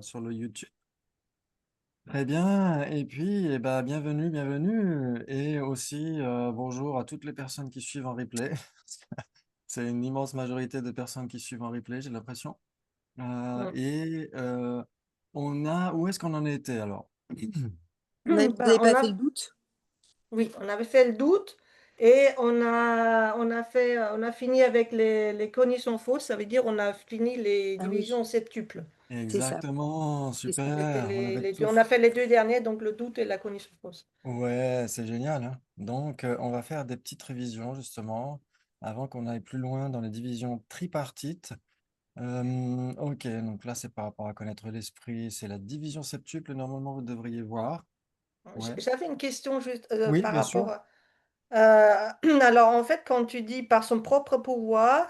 sur le YouTube. Très bien. Et puis, eh ben, bienvenue, bienvenue. Et aussi, bonjour à toutes les personnes qui suivent en replay. C'est une immense majorité de personnes qui suivent en replay, j'ai l'impression. Mm. Et où est-ce qu'on en était alors? Vous Bah, n'avez pas fait le doute? oui, on avait fait le doute et on a fini avec les cognitions fausses, ça veut dire on a fini les Ah oui, divisions septuples. c'est ça. Exactement, C'est ça. C'était super. On avait tout. on a fait les deux derniers, donc le doute et la cognition fausse. Ouais, c'est génial, hein. Donc, on va faire des petites révisions justement avant qu'on aille plus loin dans les divisions tripartites. Ok, donc là, c'est par rapport à connaître l'esprit, c'est la division septuple. Normalement, vous devriez voir. Ouais. J'avais une question juste Oui, par bien sûr. rapport à... alors en fait, quand tu dis par son propre pouvoir,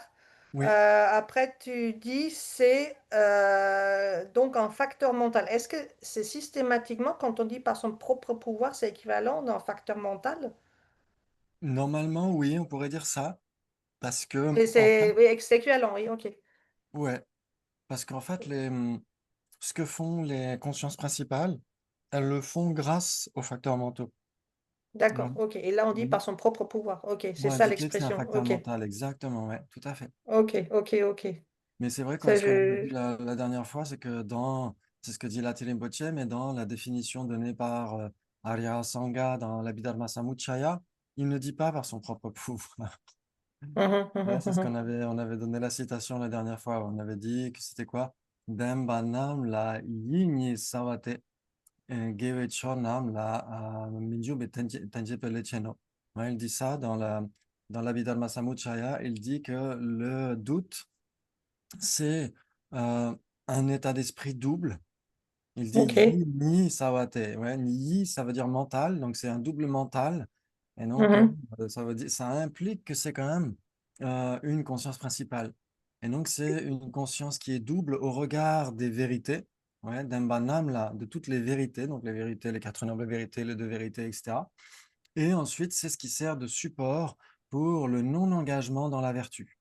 Oui. après tu dis c'est donc un facteur mental. Est-ce que c'est systématiquement, quand on dit par son propre pouvoir, c'est équivalent d'un facteur mental? Normalement, oui, on pourrait dire ça. Parce que, en fait, Oui, c'est équivalent, oui, ok. ouais. Parce qu'en fait, ce que font les consciences principales, elles le font grâce aux facteurs mentaux. Ouais. D'accord, ok. Et là, on dit Mhm. par son propre pouvoir. Ok, c'est Vont ça indiquer que c'est un l'expression. facteur Ok, mental, exactement, ouais, tout à fait. ok, ok, ok. Mais c'est vrai que Ça, ce qu'on avait vu la dernière fois, c'est que c'est ce que dit la Rinpoche, mais dans la définition donnée par Arya Sangha dans l'Abhidharma Samuccaya, il ne dit pas par son propre pouvoir. Mhm, Ouais, mhm, c'est ce mhm. on avait donné la citation la dernière fois. On avait dit que c'était quoi? Dembanam la yinyi savate gewechonam la minjube tenje pelecheno. Ouais, il dit ça dans l'Abhidharma Samuccaya. Il dit que le doute, c'est un état d'esprit double. Il dit Ok. yi ni sawate. Ouais, yi, ça veut dire mental, donc c'est un double mental. Et donc, Mhm. ça veut dire, ça implique que c'est quand même une conscience principale. Et donc, c'est une conscience qui est double au regard des vérités, ouais, d'Embanam, là, de toutes les vérités, donc les vérités, les quatre nobles vérités, les deux vérités, etc. Et ensuite, c'est ce qui sert de support pour le non-engagement dans la vertu.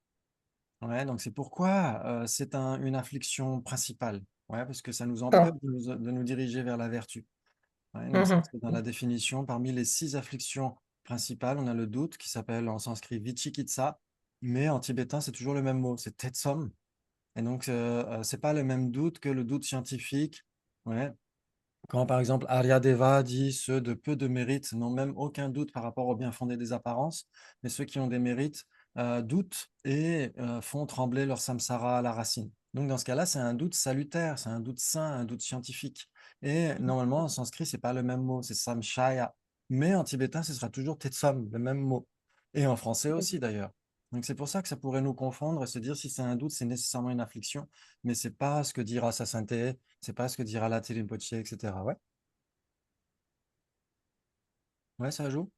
Ouais, donc c'est pourquoi c'est une affliction principale. Ouais, parce que ça nous empêche Ah. de nous diriger vers la vertu. Ouais, donc ça, Mhm. c'est dans la définition. Parmi les 6 afflictions principales, on a le doute qui s'appelle en sanskrit vichikitsa, mais en tibétain, c'est toujours le même mot, c'est tetsom. Et donc, c'est pas le même doute que le doute scientifique. Ouais. Quand par exemple Aryadeva dit ceux de peu de mérite n'ont même aucun doute par rapport au bien fondé des apparences, mais ceux qui ont des mérites doutent et font trembler leur samsara à la racine. Donc dans ce cas-là, c'est un doute salutaire, c'est un doute sain, un doute scientifique. Et normalement en sanskrit, c'est pas le même mot, c'est samshaya. Mais en tibétain, ce sera toujours tetsam, le même mot. Et en français aussi d'ailleurs. Donc c'est pour ça que ça pourrait nous confondre et se dire si c'est un doute, c'est nécessairement une affliction, mais c'est pas ce que dira sa sainteté, c'est pas ce que dira la Rinpoche, etc. Ouais, ouais, ça joue.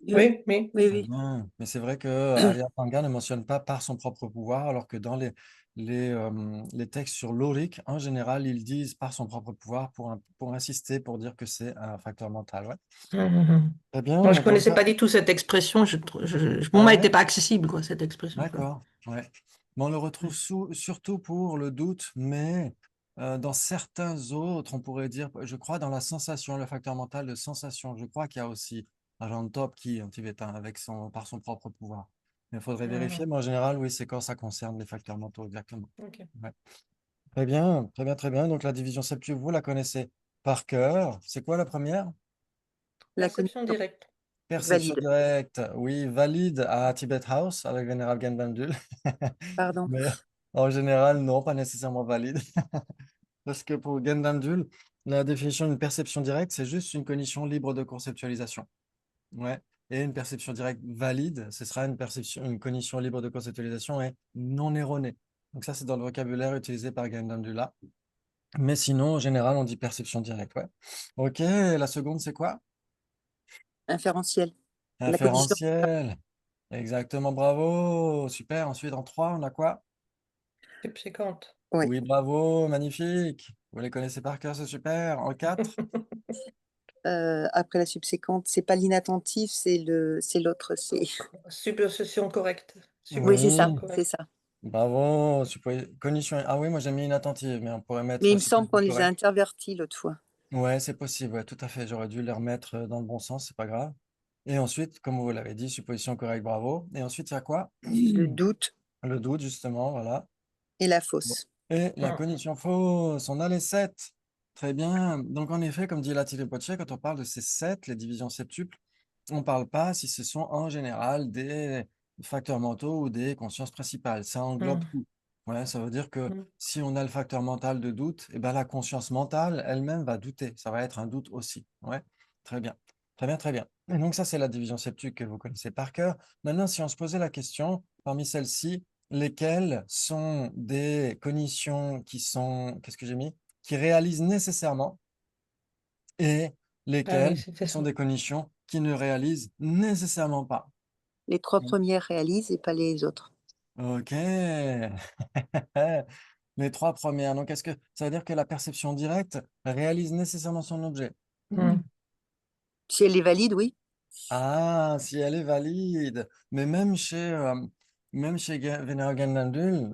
Oui, Oui, oui. oui, Très oui. bien. Mais c'est vrai que Arya Panga ne mentionne pas par son propre pouvoir, alors que dans les textes sur l'auric, en général, ils disent par son propre pouvoir pour insister, pour dire que c'est un facteur mental. Ouais. Mhm. Très Moi, bien. je Donc, connaissais pas du tout cette expression. Pour ah moi, elle n'était ouais, pas accessible, quoi, cette expression, quoi. d'accord. Ouais. Mais on le retrouve surtout pour le doute, mais dans certains autres, on pourrait dire, je crois, dans la sensation, le facteur mental de sensation, je crois qu'il y a aussi un top qui en tibétain avec par son propre pouvoir. Mais il faudrait vérifier, Mhm. mais en général, oui, c'est quand ça concerne les facteurs mentaux, exactement. Ok. Ouais. Très bien, très bien, très bien. Donc la division septuple, vous la connaissez par cœur. C'est quoi la première? La Perception connexion directe. Perception valide. directe, oui, valide à Tibet House avec Vénérable Genbandul. Pardon. Mais en général, non, pas nécessairement valide. Parce que pour Gendandul, la définition d'une perception directe, c'est juste une cognition libre de conceptualisation. Ouais. Et une perception directe valide, ce sera une cognition libre de conceptualisation et non erronée. Donc ça, c'est dans le vocabulaire utilisé par Gendandula. Mais sinon, en général, on dit perception directe. Ouais. Ok, la seconde, c'est quoi? Inférentiel. La cognition. Inférentiel. Exactement, bravo. Super. Ensuite, en 3, on a quoi? Subséquente. Oui. Oui, bravo, magnifique. Vous les connaissez par cœur, c'est super. En 4. Après la subséquente, c'est pas l'inattentif, c'est l'autre. C'est Subpossession correcte. oui, c'est ça, Subpossession Oui, c'est correcte. ça. Bravo, cognition. Ah oui, moi j'ai mis inattentive, mais on pourrait Mais mettre il me semble qu'on supposition les a correcte. intervertis l'autre fois. Ouais, c'est possible, ouais, tout à fait. J'aurais dû les remettre dans le bon sens, c'est pas grave. Et ensuite, comme vous l'avez dit, supposition correcte, bravo. Et ensuite, il y a quoi? Le doute Le doute, justement, voilà. et la Bon. fausse. Et la cognition fausse, on a les 7. Très bien. Donc, en effet, comme dit Latile Potier, quand on parle de ces 7, les divisions septuples, on ne parle pas si ce sont en général des facteurs mentaux ou des consciences principales. Ça englobe tout. Ouais, ça veut dire que si on a le facteur mental de doute, eh ben, la conscience mentale elle-même va douter. Ça va être un doute aussi. Ouais, très bien. Très bien, très bien. Et donc, ça, c'est la division septuple que vous connaissez par cœur. Maintenant, si on se posait la question, parmi celles-ci, lesquelles sont des cognitions qui sont, qu'est-ce que j'ai mis? Qui réalisent nécessairement et Ah oui, lesquelles c'était sont ça. des cognitions qui ne réalisent nécessairement pas. Les 3 premières réalisent et pas les autres. Ok. Les 3 premières. Donc, est-ce que ça veut dire que la perception directe réalise nécessairement son objet? Si elle est valide, oui. Ah, si elle est valide. Mais même chez Venera-Gandalf,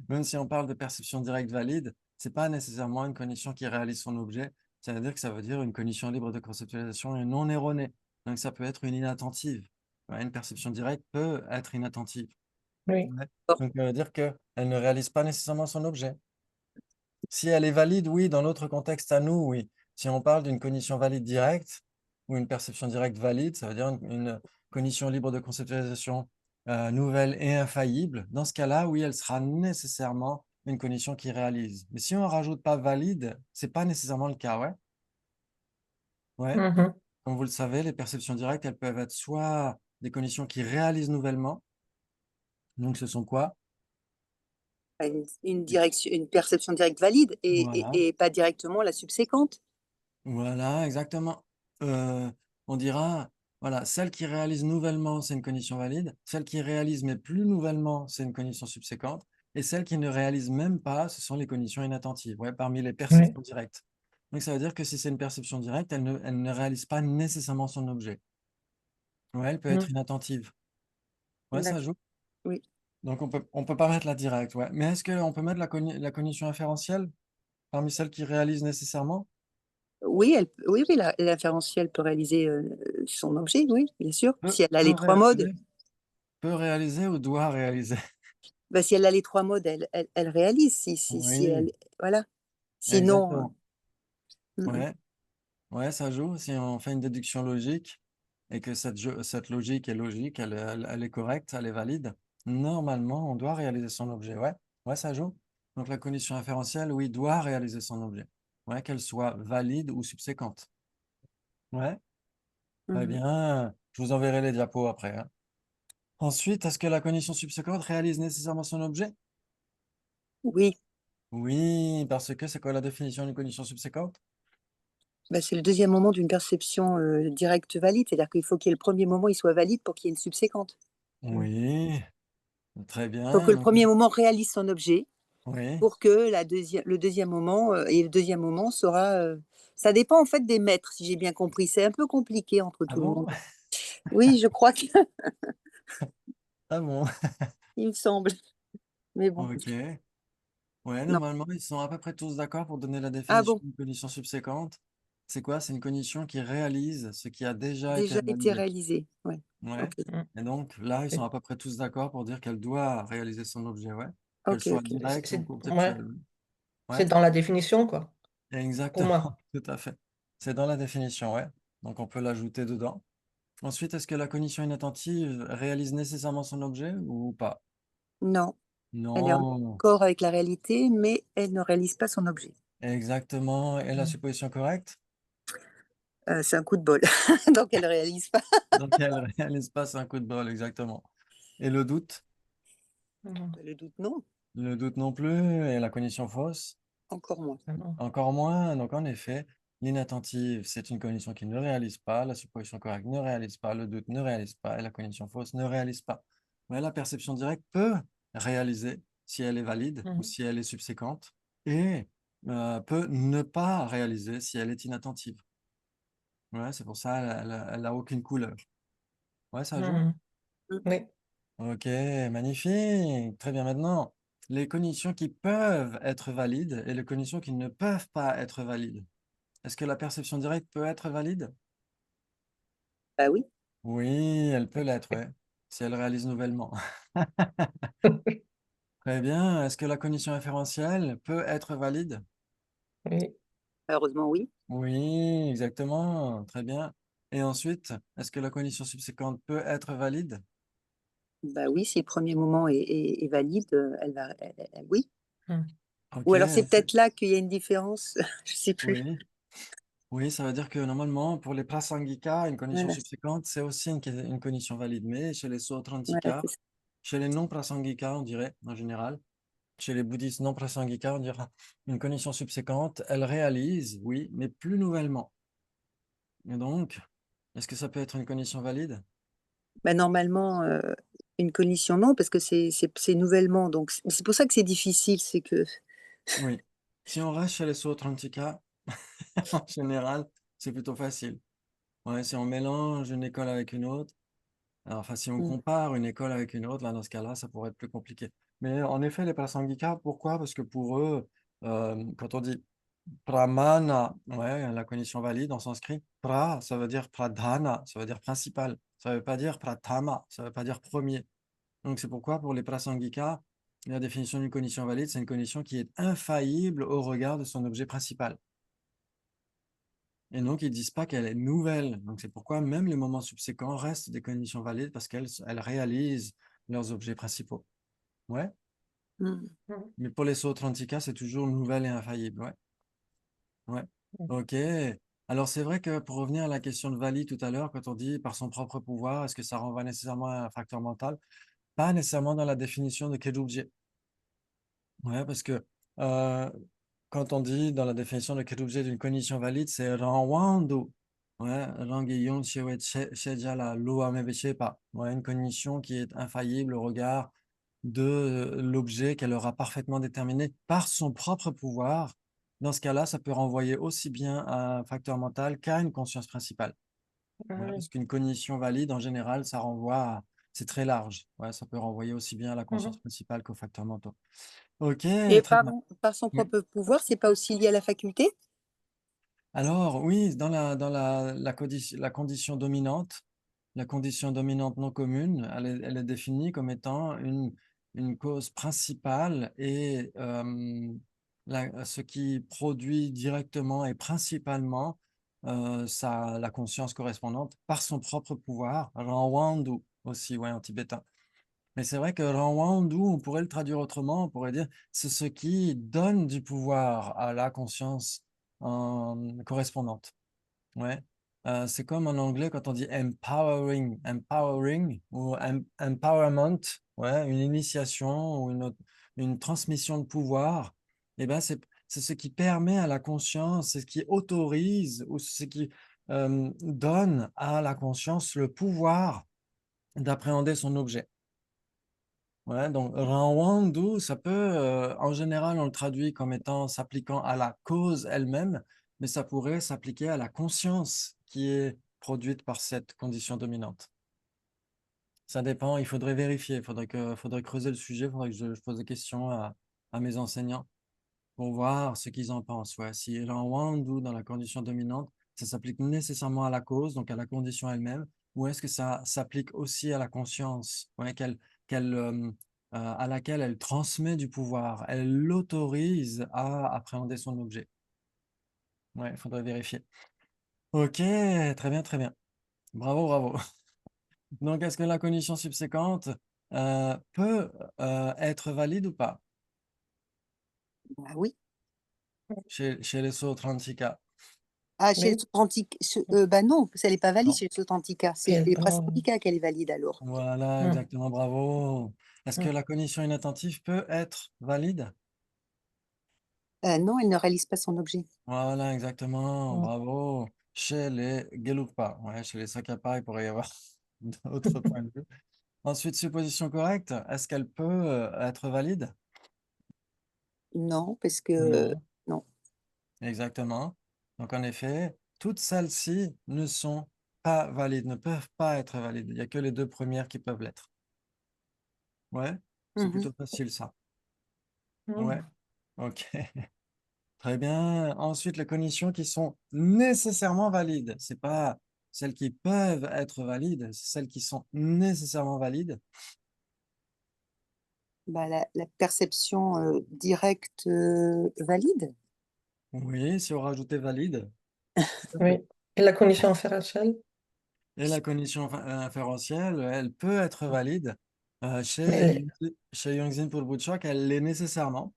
même si on parle de perception directe valide, c'est pas nécessairement une cognition qui réalise son objet. Ça veut dire que ça veut dire une cognition libre de conceptualisation et non erronée. Donc ça peut être une inattentive. Ouais, une perception directe peut être inattentive. Oui. Ouais. Donc ça veut dire qu'elle ne réalise pas nécessairement son objet. Si elle est valide, oui, dans notre contexte à nous, oui. Si on parle d'une cognition valide directe ou une perception directe valide, ça veut dire une cognition libre de conceptualisation nouvelle et infaillible. Dans ce cas-là, oui, elle sera nécessairement une cognition qui réalise. Mais si on ne rajoute pas valide, c'est pas nécessairement le cas, ouais. Ouais. Comme vous le savez, les perceptions directes, elles peuvent être soit des cognitions qui réalisent nouvellement. Donc, ce sont quoi? Une perception directe valide Voilà. et pas directement la subséquente. Voilà, exactement. Euh, on dira, voilà, celle qui réalise nouvellement, c'est une cognition valide. Celle qui réalise mais plus nouvellement, c'est une cognition subséquente. Et celle qui ne réalise même pas, ce sont les cognitions inattentives, ouais, parmi les Oui. perceptions directes. Donc ça veut dire que si c'est une perception directe, elle ne réalise pas nécessairement son objet. Ouais, elle peut être inattentive. Ouais, ça D'accord. joue. Oui. Donc on peut pas mettre la directe, ouais. Mais est-ce qu'on peut mettre la cognition inférentielle parmi celles qui réalisent nécessairement? Oui, l'inférentiel peut réaliser son objet, oui, bien sûr. Peut, Si elle a peut les 3 modes, réaliser, peut réaliser ou doit réaliser? bah, si elle a les 3 modes, elle réalise. Si Oui, elle, voilà. Sinon, exactement. mm, mm. Ouais, ouais, ça joue. Si on fait une déduction logique et que cette logique est logique, elle est correcte, elle est valide, normalement, on doit réaliser son objet. Ouais, ouais, ça joue. Donc la cognition inférentielle, oui, doit réaliser son objet. Ouais, qu'elle soit valide ou subséquente. Ouais, très Mhm. bien. Je vous enverrai les diapos après, hein. Ensuite, est-ce que la cognition subséquente réalise nécessairement son objet? Oui, Oui, parce que c'est quoi la définition d'une cognition subséquente? bah, c'est le deuxième moment d'une perception directe valide. C'est-à-dire qu'il faut qu'il y ait le premier moment, il soit valide pour qu'il y ait une subséquente. Oui, très Il faut que bien. le premier moment réalise son objet Oui. pour que le deuxième moment, et le deuxième moment sera... ça dépend en fait des maîtres, si j'ai bien compris. C'est un peu compliqué entre Ah tout le bon? monde. Oui, je crois qu'il Ah bon? me semble. Mais bon. Ok. Ouais, Non. normalement, ils sont à peu près tous d'accord pour donner la Ah définition bon, d'une cognition subséquente. C'est quoi? C'est une cognition qui réalise ce qui a déjà été déjà été réalisé. réalisé. Ouais. Ouais. Ok, Et donc, là, ils sont à peu près tous d'accord pour dire qu'elle doit réaliser son objet, ouais. Qu'elle ok, soit ok. directe ou Ouais, conceptuelle. c'est Ouais, dans la définition, quoi, pour exactement, moi. tout à fait. C'est dans la définition, ouais. Donc, on peut l'ajouter dedans. Ensuite, est-ce que la cognition inattentive réalise nécessairement son objet ou pas? Non, elle est en Non, accord avec la réalité, mais elle ne réalise pas son objet. exactement. Et la supposition correcte? C'est un coup de bol. Donc elle ne réalise pas. Donc, elle réalise pas, c'est un coup de bol, exactement. Et le doute? Le doute, non, Le doute non plus. Et la cognition fausse? encore moins. Encore moins. Donc, en effet, l'inattentive, c'est une cognition qui ne réalise pas. La supposition correcte ne réalise pas. Le doute ne réalise pas. Et la cognition fausse ne réalise pas. Mais la perception directe peut réaliser si elle est valide ou si elle est subséquente. Et peut ne pas réaliser si elle est inattentive. Ouais, c'est pour ça elle a aucune couleur. Ouais, ça joue. Mhm. Mm. Oui. Ok, magnifique. Très bien. Maintenant, les conditions qui peuvent être valides et les conditions qui ne peuvent pas être valides. Est-ce que la perception directe peut être valide? Bah oui, Oui, elle peut l'être, ouais, si elle réalise nouvellement. Très bien. Est-ce que la condition inférentielle peut être valide? Oui. heureusement oui. Oui, exactement. Très bien. Et ensuite, est-ce que la condition subséquente peut être valide? Bah oui, si le premier moment est valide, oui. Mm. Ok, Ou alors c'est peut-être là qu'il y a une différence, je sais plus. oui. Oui, ça veut dire que normalement, pour les prasangika, une condition Voilà, subséquente, c'est aussi une condition valide. Mais chez les voilà, sautrantika, c'est ça. chez les non-prasangika, on dirait, en général, chez les bouddhistes non-prasangika, on dira une condition subséquente, elle réalise, oui, mais plus nouvellement. Et donc, est-ce que ça peut être une condition valide? Bah, normalement, une condition non, parce que c'est nouvellement, donc c'est pour ça que c'est difficile, c'est que Oui. Si on reste chez les sautrantika, en général, c'est plutôt facile. Ouais, si on mélange une école avec une autre, alors, enfin, si on mmh, compare une école avec une autre, là, dans ce cas-là, ça pourrait être plus compliqué. Mais en effet, les prasangika, pourquoi? Parce que pour eux, quand on dit pramana, ouais, la condition valide en sanskrit, pra, ça veut dire pradhana, ça veut dire principal. Ça veut pas dire prathama, ça veut pas dire premier. Donc, c'est pourquoi pour les prasangika, la définition d'une condition valide, c'est une condition qui est infaillible au regard de son objet principal. Et donc, ils disent pas qu'elle est nouvelle. Donc, c'est pourquoi même les moments subséquents restent des conditions valides parce qu'elles réalisent leurs objets principaux. Ouais. mmh. Mm. Mais pour les Sautrantika, c'est toujours nouvelle et infaillible. Ouais. Ouais. Mm. Ok. Alors, c'est vrai que pour revenir à la question de valide tout à l'heure, quand on dit par son propre pouvoir, est-ce que ça renvoie nécessairement à un facteur mental? Pas nécessairement dans la définition de Kedubje. Ouais, parce que euh, quand on dit dans la définition de Kedubje d'une condition valide, c'est Ranwandu. Ouais, Rangiyon Shewet Sheja la Lua Meveshepa. Ouais, une condition qui est infaillible au regard de l'objet qu'elle aura parfaitement déterminé par son propre pouvoir. Dans ce cas-là, ça peut renvoyer aussi bien à un facteur mental qu'à une conscience principale. Ah Ouais, oui. parce qu'une cognition valide, en général, ça renvoie c'est très large. Ouais, ça peut renvoyer aussi bien à la conscience Mhm. principale qu'aux facteurs mentaux. Ok, Et très bien. par son Oui. propre pouvoir, c'est pas aussi lié à la faculté? Alors, oui, dans la condition dominante, la condition dominante non commune, elle est définie comme étant une cause principale et ce qui produit directement et principalement la conscience correspondante par son propre pouvoir, Ranwandu aussi, ouais, en tibétain. Mais c'est vrai que Ranwandu, on pourrait le traduire autrement, on pourrait dire c'est ce qui donne du pouvoir à la conscience correspondante. Ouais. C'est comme en anglais quand on dit empowering ou empowerment, ouais, une initiation ou une transmission de pouvoir. Eh ben, c'est ce qui permet à la conscience, c'est ce qui autorise ou ce qui donne à la conscience le pouvoir d'appréhender son objet. Ouais, donc Ranwandu, ça peut, en général, on le traduit comme étant s'appliquant à la cause elle-même, mais ça pourrait s'appliquer à la conscience qui est produite par cette condition dominante. Ça dépend, il faudrait vérifier, faudrait creuser le sujet, il faudrait que je pose des questions à mes enseignants pour voir ce qu'ils en pensent. Ouais. Si Ranwandu, dans la condition dominante, ça s'applique nécessairement à la cause, donc à la condition elle-même, ou est-ce que ça s'applique aussi à la conscience, ouais, à laquelle elle transmet du pouvoir, elle l'autorise à appréhender son objet. Ouais, il faudrait vérifier. Ok, très bien, très bien. Bravo, bravo. Donc, est-ce que la condition subséquente peut être valide ou pas Bah oui. chez les Sautrantika? Ah, chez les Oui. Sotrantika, bah non, ça n'est pas valide Non. chez les Sotrantika, c'est Et les non. Prasangika qu'elle est valide alors. Voilà, Mm. exactement, bravo. Est-ce que Mm. la cognition inattentive peut être valide? Non, elle ne réalise pas son objet. Voilà, exactement, Mm. bravo. Chez les Gelugpa, ouais, chez les Sakapa, il pourrait y avoir d'autres points de vue. Ensuite, supposition correcte, est-ce qu'elle peut être valide? Non, parce que Non, non. exactement. Donc, en effet, toutes celles-ci ne sont pas valides, ne peuvent pas être valides. Il n'y a que les deux premières qui peuvent l'être. Ouais, c'est Mhm. plutôt facile ça. Ouais, Mhm. ok. Très bien. Ensuite, les conditions qui sont nécessairement valides. C'est pas celles qui peuvent être valides, c'est celles qui sont nécessairement valides. Bah, la perception directe valide. Oui, si on rajoutait valide, tout à fait. Oui. Et la condition inférentielle? Et la condition inférentielle, elle peut être valide. Mais elle est. Chez Yongzin pour Bootchok, elle l'est nécessairement.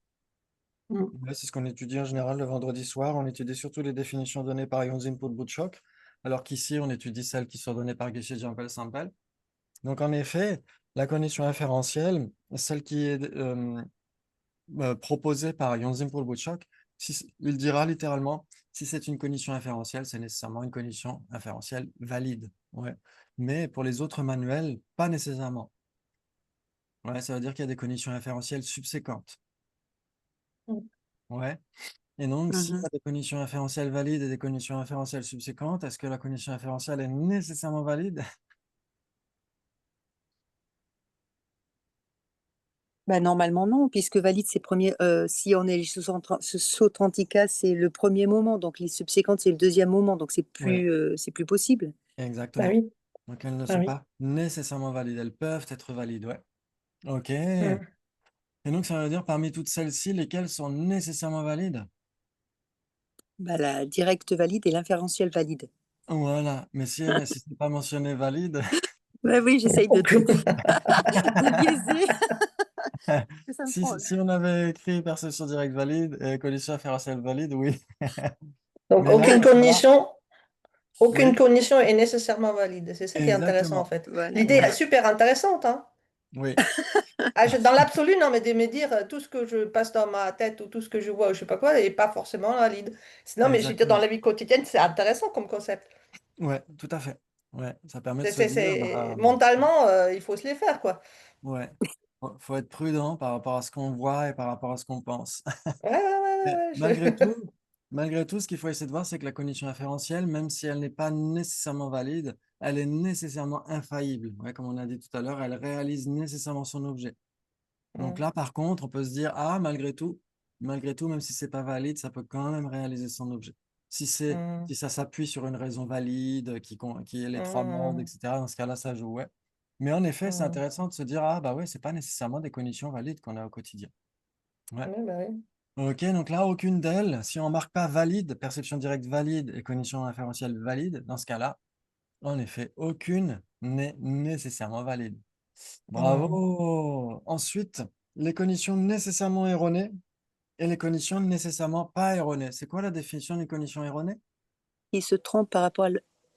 Mhm. Ouais, c'est ce qu'on étudie en général le vendredi soir. On étudie surtout les définitions données par Yongzin pour Bootchok, alors qu'ici, on étudie celles qui sont données par Geshe Jampel Sampel. Donc, en effet, la condition inférentielle, celle qui est proposée par Yongzin pour Bootchok, il dira littéralement, si c'est une condition inférentielle, c'est nécessairement une condition inférentielle valide. Ouais. Mais pour les autres manuels, pas nécessairement. Ouais, ça veut dire qu'il y a des conditions inférentielles subséquentes. Ouais. Et donc, s'il y Mhm. a des conditions inférentielles valides et des conditions inférentielles subséquentes, est-ce que la condition inférentielle est nécessairement valide? Bah, normalement non, puisque valide c'est premier. Si on est Sotrantica, c'est le premier moment, donc les subséquentes c'est le deuxième moment, donc Oui, c'est plus possible. Bah exactement. oui. Donc, elles ne Bah sont oui. pas nécessairement valides. Elles peuvent être valides, ouais. OK. Et Mhm. donc, ça veut dire parmi toutes celles-ci, lesquelles sont nécessairement valides? Bah, la directe valide et l'inférentielle valide. Voilà. Mais si, si ce n'est pas mentionné valide, Bah oui, j'essaye Aucune. de biaiser, que ça me prend. si on avait écrit perception directe valide et condition inférentielle valide, oui. Donc, Mais là, dans ce cas-là, aucune oui, condition est nécessairement valide. C'est ça qui est intéressant, en exactement. fait. Voilà. L'idée est Ouais, super intéressante, hein. oui, Ah, dans l'absolu, non, mais de me dire tout ce que je passe dans ma tête ou tout ce que je vois ou je sais pas quoi n'est pas forcément valide. Sinon, mais je veux dire, dans exactement. la vie quotidienne, c'est intéressant comme concept. Ouais, tout à fait. Ouais, ça permet de se dire, bah, Mentalement, il faut se les faire, quoi. ouais, faut être prudent par rapport à ce qu'on voit et par rapport à ce qu'on pense. Ouais, ouais, ouais, ouais, Mais ouais, je- malgré tout, ce qu'il faut essayer de voir, c'est que la condition inférentielle, même si elle n'est pas nécessairement valide, elle est nécessairement infaillible. Ouais, comme on a dit tout à l'heure, elle réalise nécessairement son objet. Donc Mm, là, par contre, on peut se dire, ah, malgré tout, même si c'est pas valide, ça peut quand même réaliser son objet. mm, Si ça s'appuie sur une raison valide, qui est les trois mondes, mm, etc., dans ce cas-là, ça joue, ouais. Mais en effet, c'est mm. intéressant de se dire, ah, bah ouais, c'est pas nécessairement des conditions valides qu'on a au quotidien. Ouais. Ouais, bah oui. Ok, donc là, aucune d'elles, si on marque pas valide, perception directe valide et condition inférentielle valide, dans ce cas-là, en effet, aucune n'est nécessairement valide. Mm. Bravo! Ensuite, les conditions nécessairement erronées et les conditions nécessairement pas erronées. C'est quoi la définition d'une condition erronée? Il se trompe par rapport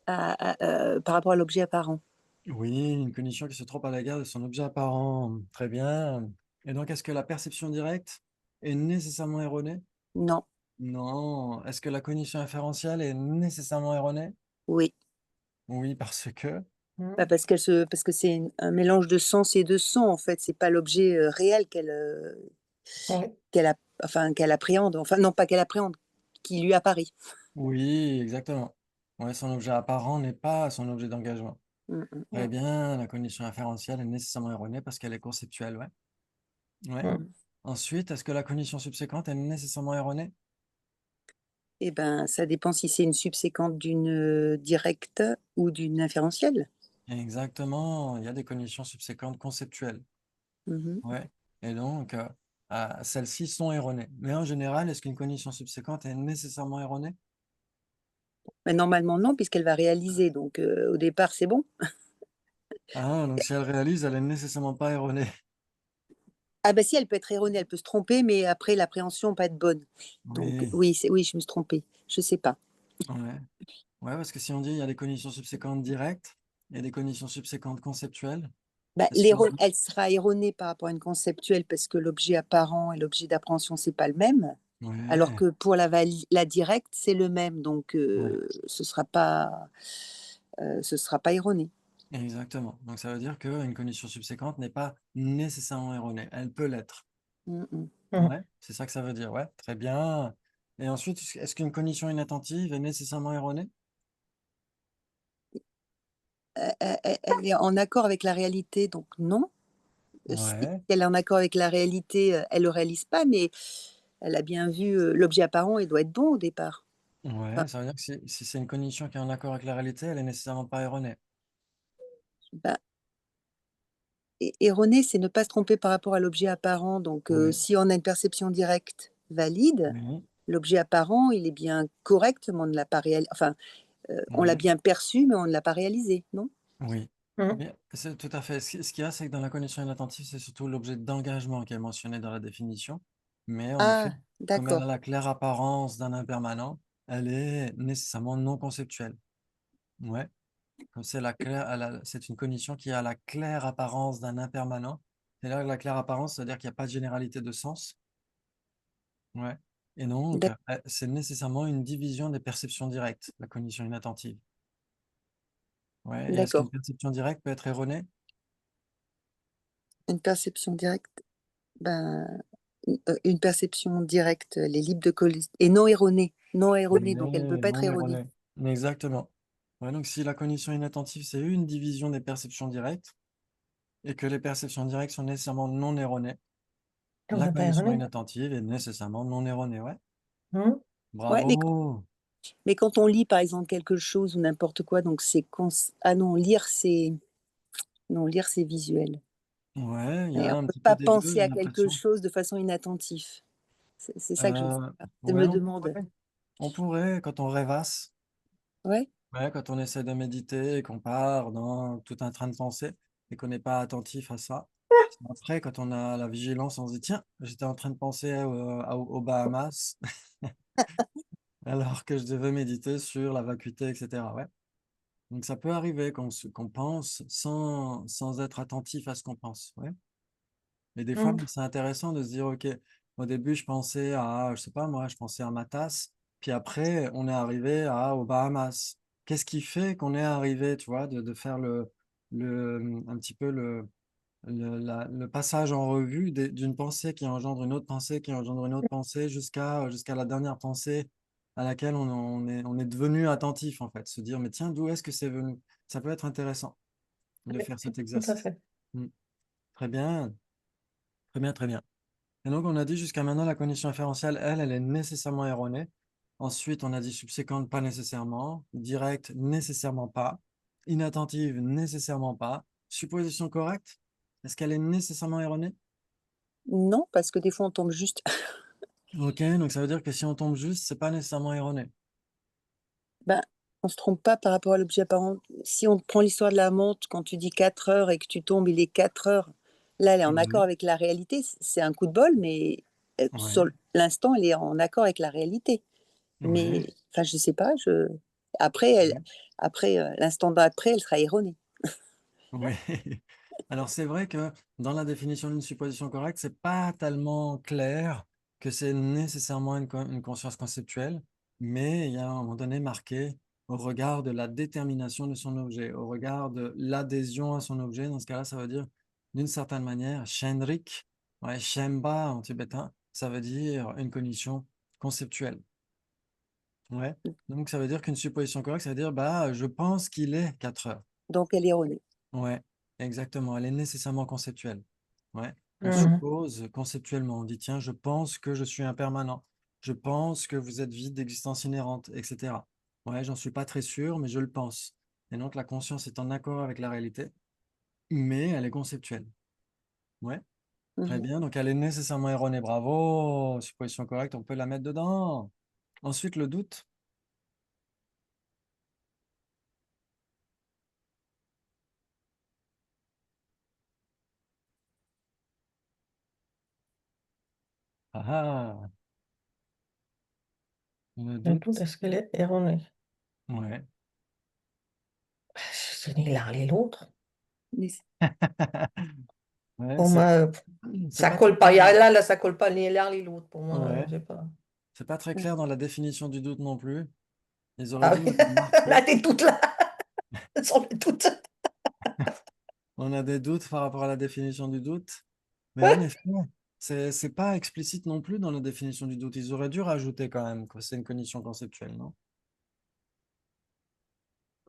par rapport à l'objet apparent. Oui, une condition qui se trompe à l'égard de son objet apparent. Très bien. Et donc, est-ce que la perception directe est nécessairement erronée? Non, Non. Est-ce que la condition inférentielle est nécessairement erronée? oui. Oui, parce que... Bah, Mm. parce que c'est un mélange de sens et de son, en fait. C'est pas l'objet réel Ouais. qu'elle a, enfin, qu'elle appréhende. Enfin, non, pas qu'elle appréhende, qui lui apparaît. Oui, exactement. Ouais, son objet apparent n'est pas son objet d'engagement. Mm, mm, Très Mm, bien, la condition inférentielle est nécessairement erronée parce qu'elle est conceptuelle, ouais. Ouais. mm. mm. Ensuite, est-ce que la condition subséquente est nécessairement erronée? Eh ben, ça dépend si c'est une subséquente d'une directe ou d'une inférentielle. Exactement, il y a des conditions subséquentes conceptuelles. Mhm. Ouais. Et donc, celles-ci sont erronées. Mais en général, est-ce qu'une condition subséquente est nécessairement erronée? Mais normalement, non, puisqu'elle va réaliser. Donc, au départ, c'est bon. Ah, donc si elle réalise, elle est nécessairement pas erronée. Ah bah si, elle peut être erronée, elle peut se tromper, mais après, l'appréhension peut être bonne. Donc, Oui, oui, oui, je me suis trompée. Je sais pas. ouais. Ouais, parce que si on dit il y a des conditions subséquentes directes et des conditions subséquentes conceptuelles, Bah, est-ce qu'on dit... elle sera erronée par rapport à une conceptuelle parce que l'objet apparent et l'objet d'appréhension, c'est pas le même. Alors Ouais, que pour la directe, c'est le même. Donc, ouais, ce sera pas erroné. exactement. Donc ça veut dire qu'une condition subséquente n'est pas nécessairement erronée. Elle peut l'être. Mm, mm. Mm. Ouais, c'est ça que ça veut dire. Ouais, très bien. Et ensuite, est-ce qu'une condition inattentive est nécessairement erronée? Elle est en accord avec la réalité, donc non. si Ouais, elle est en accord avec la réalité, elle le réalise pas, mais elle a bien vu, l'objet apparent, il doit être bon au départ. Enfin, ouais, ça veut dire que si c'est une cognition qui est en accord avec la réalité, elle est nécessairement pas erronée. bah, erroné, c'est ne pas se tromper par rapport à l'objet apparent. Donc, Oui, si on a une perception directe valide, oui, l'objet apparent, il est bien correct, mais on ne l'a pas enfin, on l'a oui, bien perçu, mais on ne l'a pas réalisé, non? oui. Mhm. Bien, c'est tout à fait. Ce qu'il y a, c'est que dans la cognition inattentive, c'est surtout l'objet d'engagement qui est mentionné dans la définition. Mais en effet, Ah, comme elle a d'accord, la claire apparence d'un impermanent, elle est nécessairement non conceptuelle. Ouais. Comme c'est la claire, c'est une cognition qui a la claire apparence d'un impermanent. Et là, la claire apparence, c'est-à-dire qu'il n'y a pas de généralité de sens. Ouais. Et donc, d'ac c'est nécessairement une division des perceptions directes, la cognition inattentive. Ouais. Et est-ce qu'une d'accord. perception directe peut être erronée? Une perception directe, ben, une perception directe, elle est libre de et non erronée. Non erronée, donc elle ne peut Mais pas être non erronée. erronée. Exactement. Ouais, donc, si la cognition inattentive, c'est une division des perceptions directes, et que les perceptions directes sont nécessairement non erronées, On la n'a pas cognition erroné. inattentive est nécessairement non erronée. Ouais. Mhm. Ouais, Bravo! mais quand on lit, par exemple, quelque chose ou n'importe quoi, donc c'est ah non, lire, c'est visuel. Ouais, il y Et a on un peut petit peu pas des deux, penser j'ai à quelque l'impression. chose de façon inattentive. C'est ça que je Ouais, me demande. on pourrait, quand on rêvasse, Ouais, ouais, quand on essaie de méditer et qu'on part dans tout un train de pensée et qu'on n'est pas attentif à ça. Après, quand on a la vigilance, on se dit, tiens, j'étais en train de penser aux Bahamas alors que je devais méditer sur la vacuité, etc. Ouais. Donc ça peut arriver qu'on pense sans être attentif à ce qu'on pense. Ouais. Mais des fois, Mhm. c'est intéressant de se dire, OK, au début, je pensais à, je sais pas moi, je pensais à ma tasse, puis après, on est arrivé aux Bahamas. Qu'est-ce qui fait qu'on est arrivé, tu vois, de faire un petit peu le passage en revue d'une pensée qui engendre une autre pensée, qui engendre une autre pensée, jusqu'à la dernière pensée à laquelle on est devenu attentif, en fait. Se dire, mais tiens, d'où est-ce que c'est venu? Ça peut être intéressant de faire cet Tout à exercice. fait. Mm. Très bien, très bien, très bien. Et donc, on a dit jusqu'à maintenant, la cognition inférentielle, elle est nécessairement erronée. Ensuite, on a dit subséquente, pas nécessairement. Directe, nécessairement pas. Inattentive, nécessairement pas. Supposition correcte, est-ce qu'elle est nécessairement erronée? non, parce que des fois on tombe juste. Ok, donc ça veut dire que si on tombe juste, c'est pas nécessairement erroné. Ben, on se trompe pas par rapport à l'objet apparent. Si on prend l'histoire de la montre, quand tu dis 4 heures et que tu tombes, il est 4 heures. Là, elle est en accord Oui, avec la réalité. C'est un coup de bol, mais sur oui, l'instant, elle est en accord avec la réalité. oui, Mais, enfin, je sais pas. Après, oui. l'instant d'après, elle sera erronée. Oui. Alors c'est vrai que dans la définition d'une supposition correcte, c'est pas tellement clair que c'est nécessairement une conscience conceptuelle, mais il y a à un moment donné marqué au regard de la détermination de son objet, au regard de l'adhésion à son objet. Dans ce cas-là, ça veut dire d'une certaine manière, Shenrik, ouais, Shenpa en tibétain, ça veut dire une cognition conceptuelle. Ouais. Donc ça veut dire qu'une supposition correcte, ça veut dire bah je pense qu'il est 4 heures. Donc, elle est erronée. Ouais, exactement. Elle est nécessairement conceptuelle. Ouais. On Mhm. suppose conceptuellement. On dit, tiens, je pense que je suis impermanent. Je pense que vous êtes vide d'existence inhérente, etc. Ouais, j'en suis pas très sûr, mais je le pense. Et donc, la conscience est en accord avec la réalité, mais elle est conceptuelle. Ouais, très Mhm. bien. Donc, elle est nécessairement erronée. Bravo. Supposition correcte, on peut la mettre dedans. Ensuite, le doute. Ah ah. Le Le doute, doute. est-ce qu'elle est erronée? Ouais. C'est ni l'un ni l'autre. Mais Ouais, Pour moi, c'est ça pas très colle pas. clair. Là, ça colle pas ni l'un ni l'autre. Pour moi, Ouais. je sais pas. C'est pas très clair dans la définition du doute non plus. Ils auraient Ah dû oui, le marquer. là, t'es toute là. Elles sont toutes. On a des doutes par rapport à la définition du doute. Mais en effet, c'est pas explicite non plus dans la définition du doute. Ils auraient dû rajouter quand même que c'est une cognition conceptuelle, non?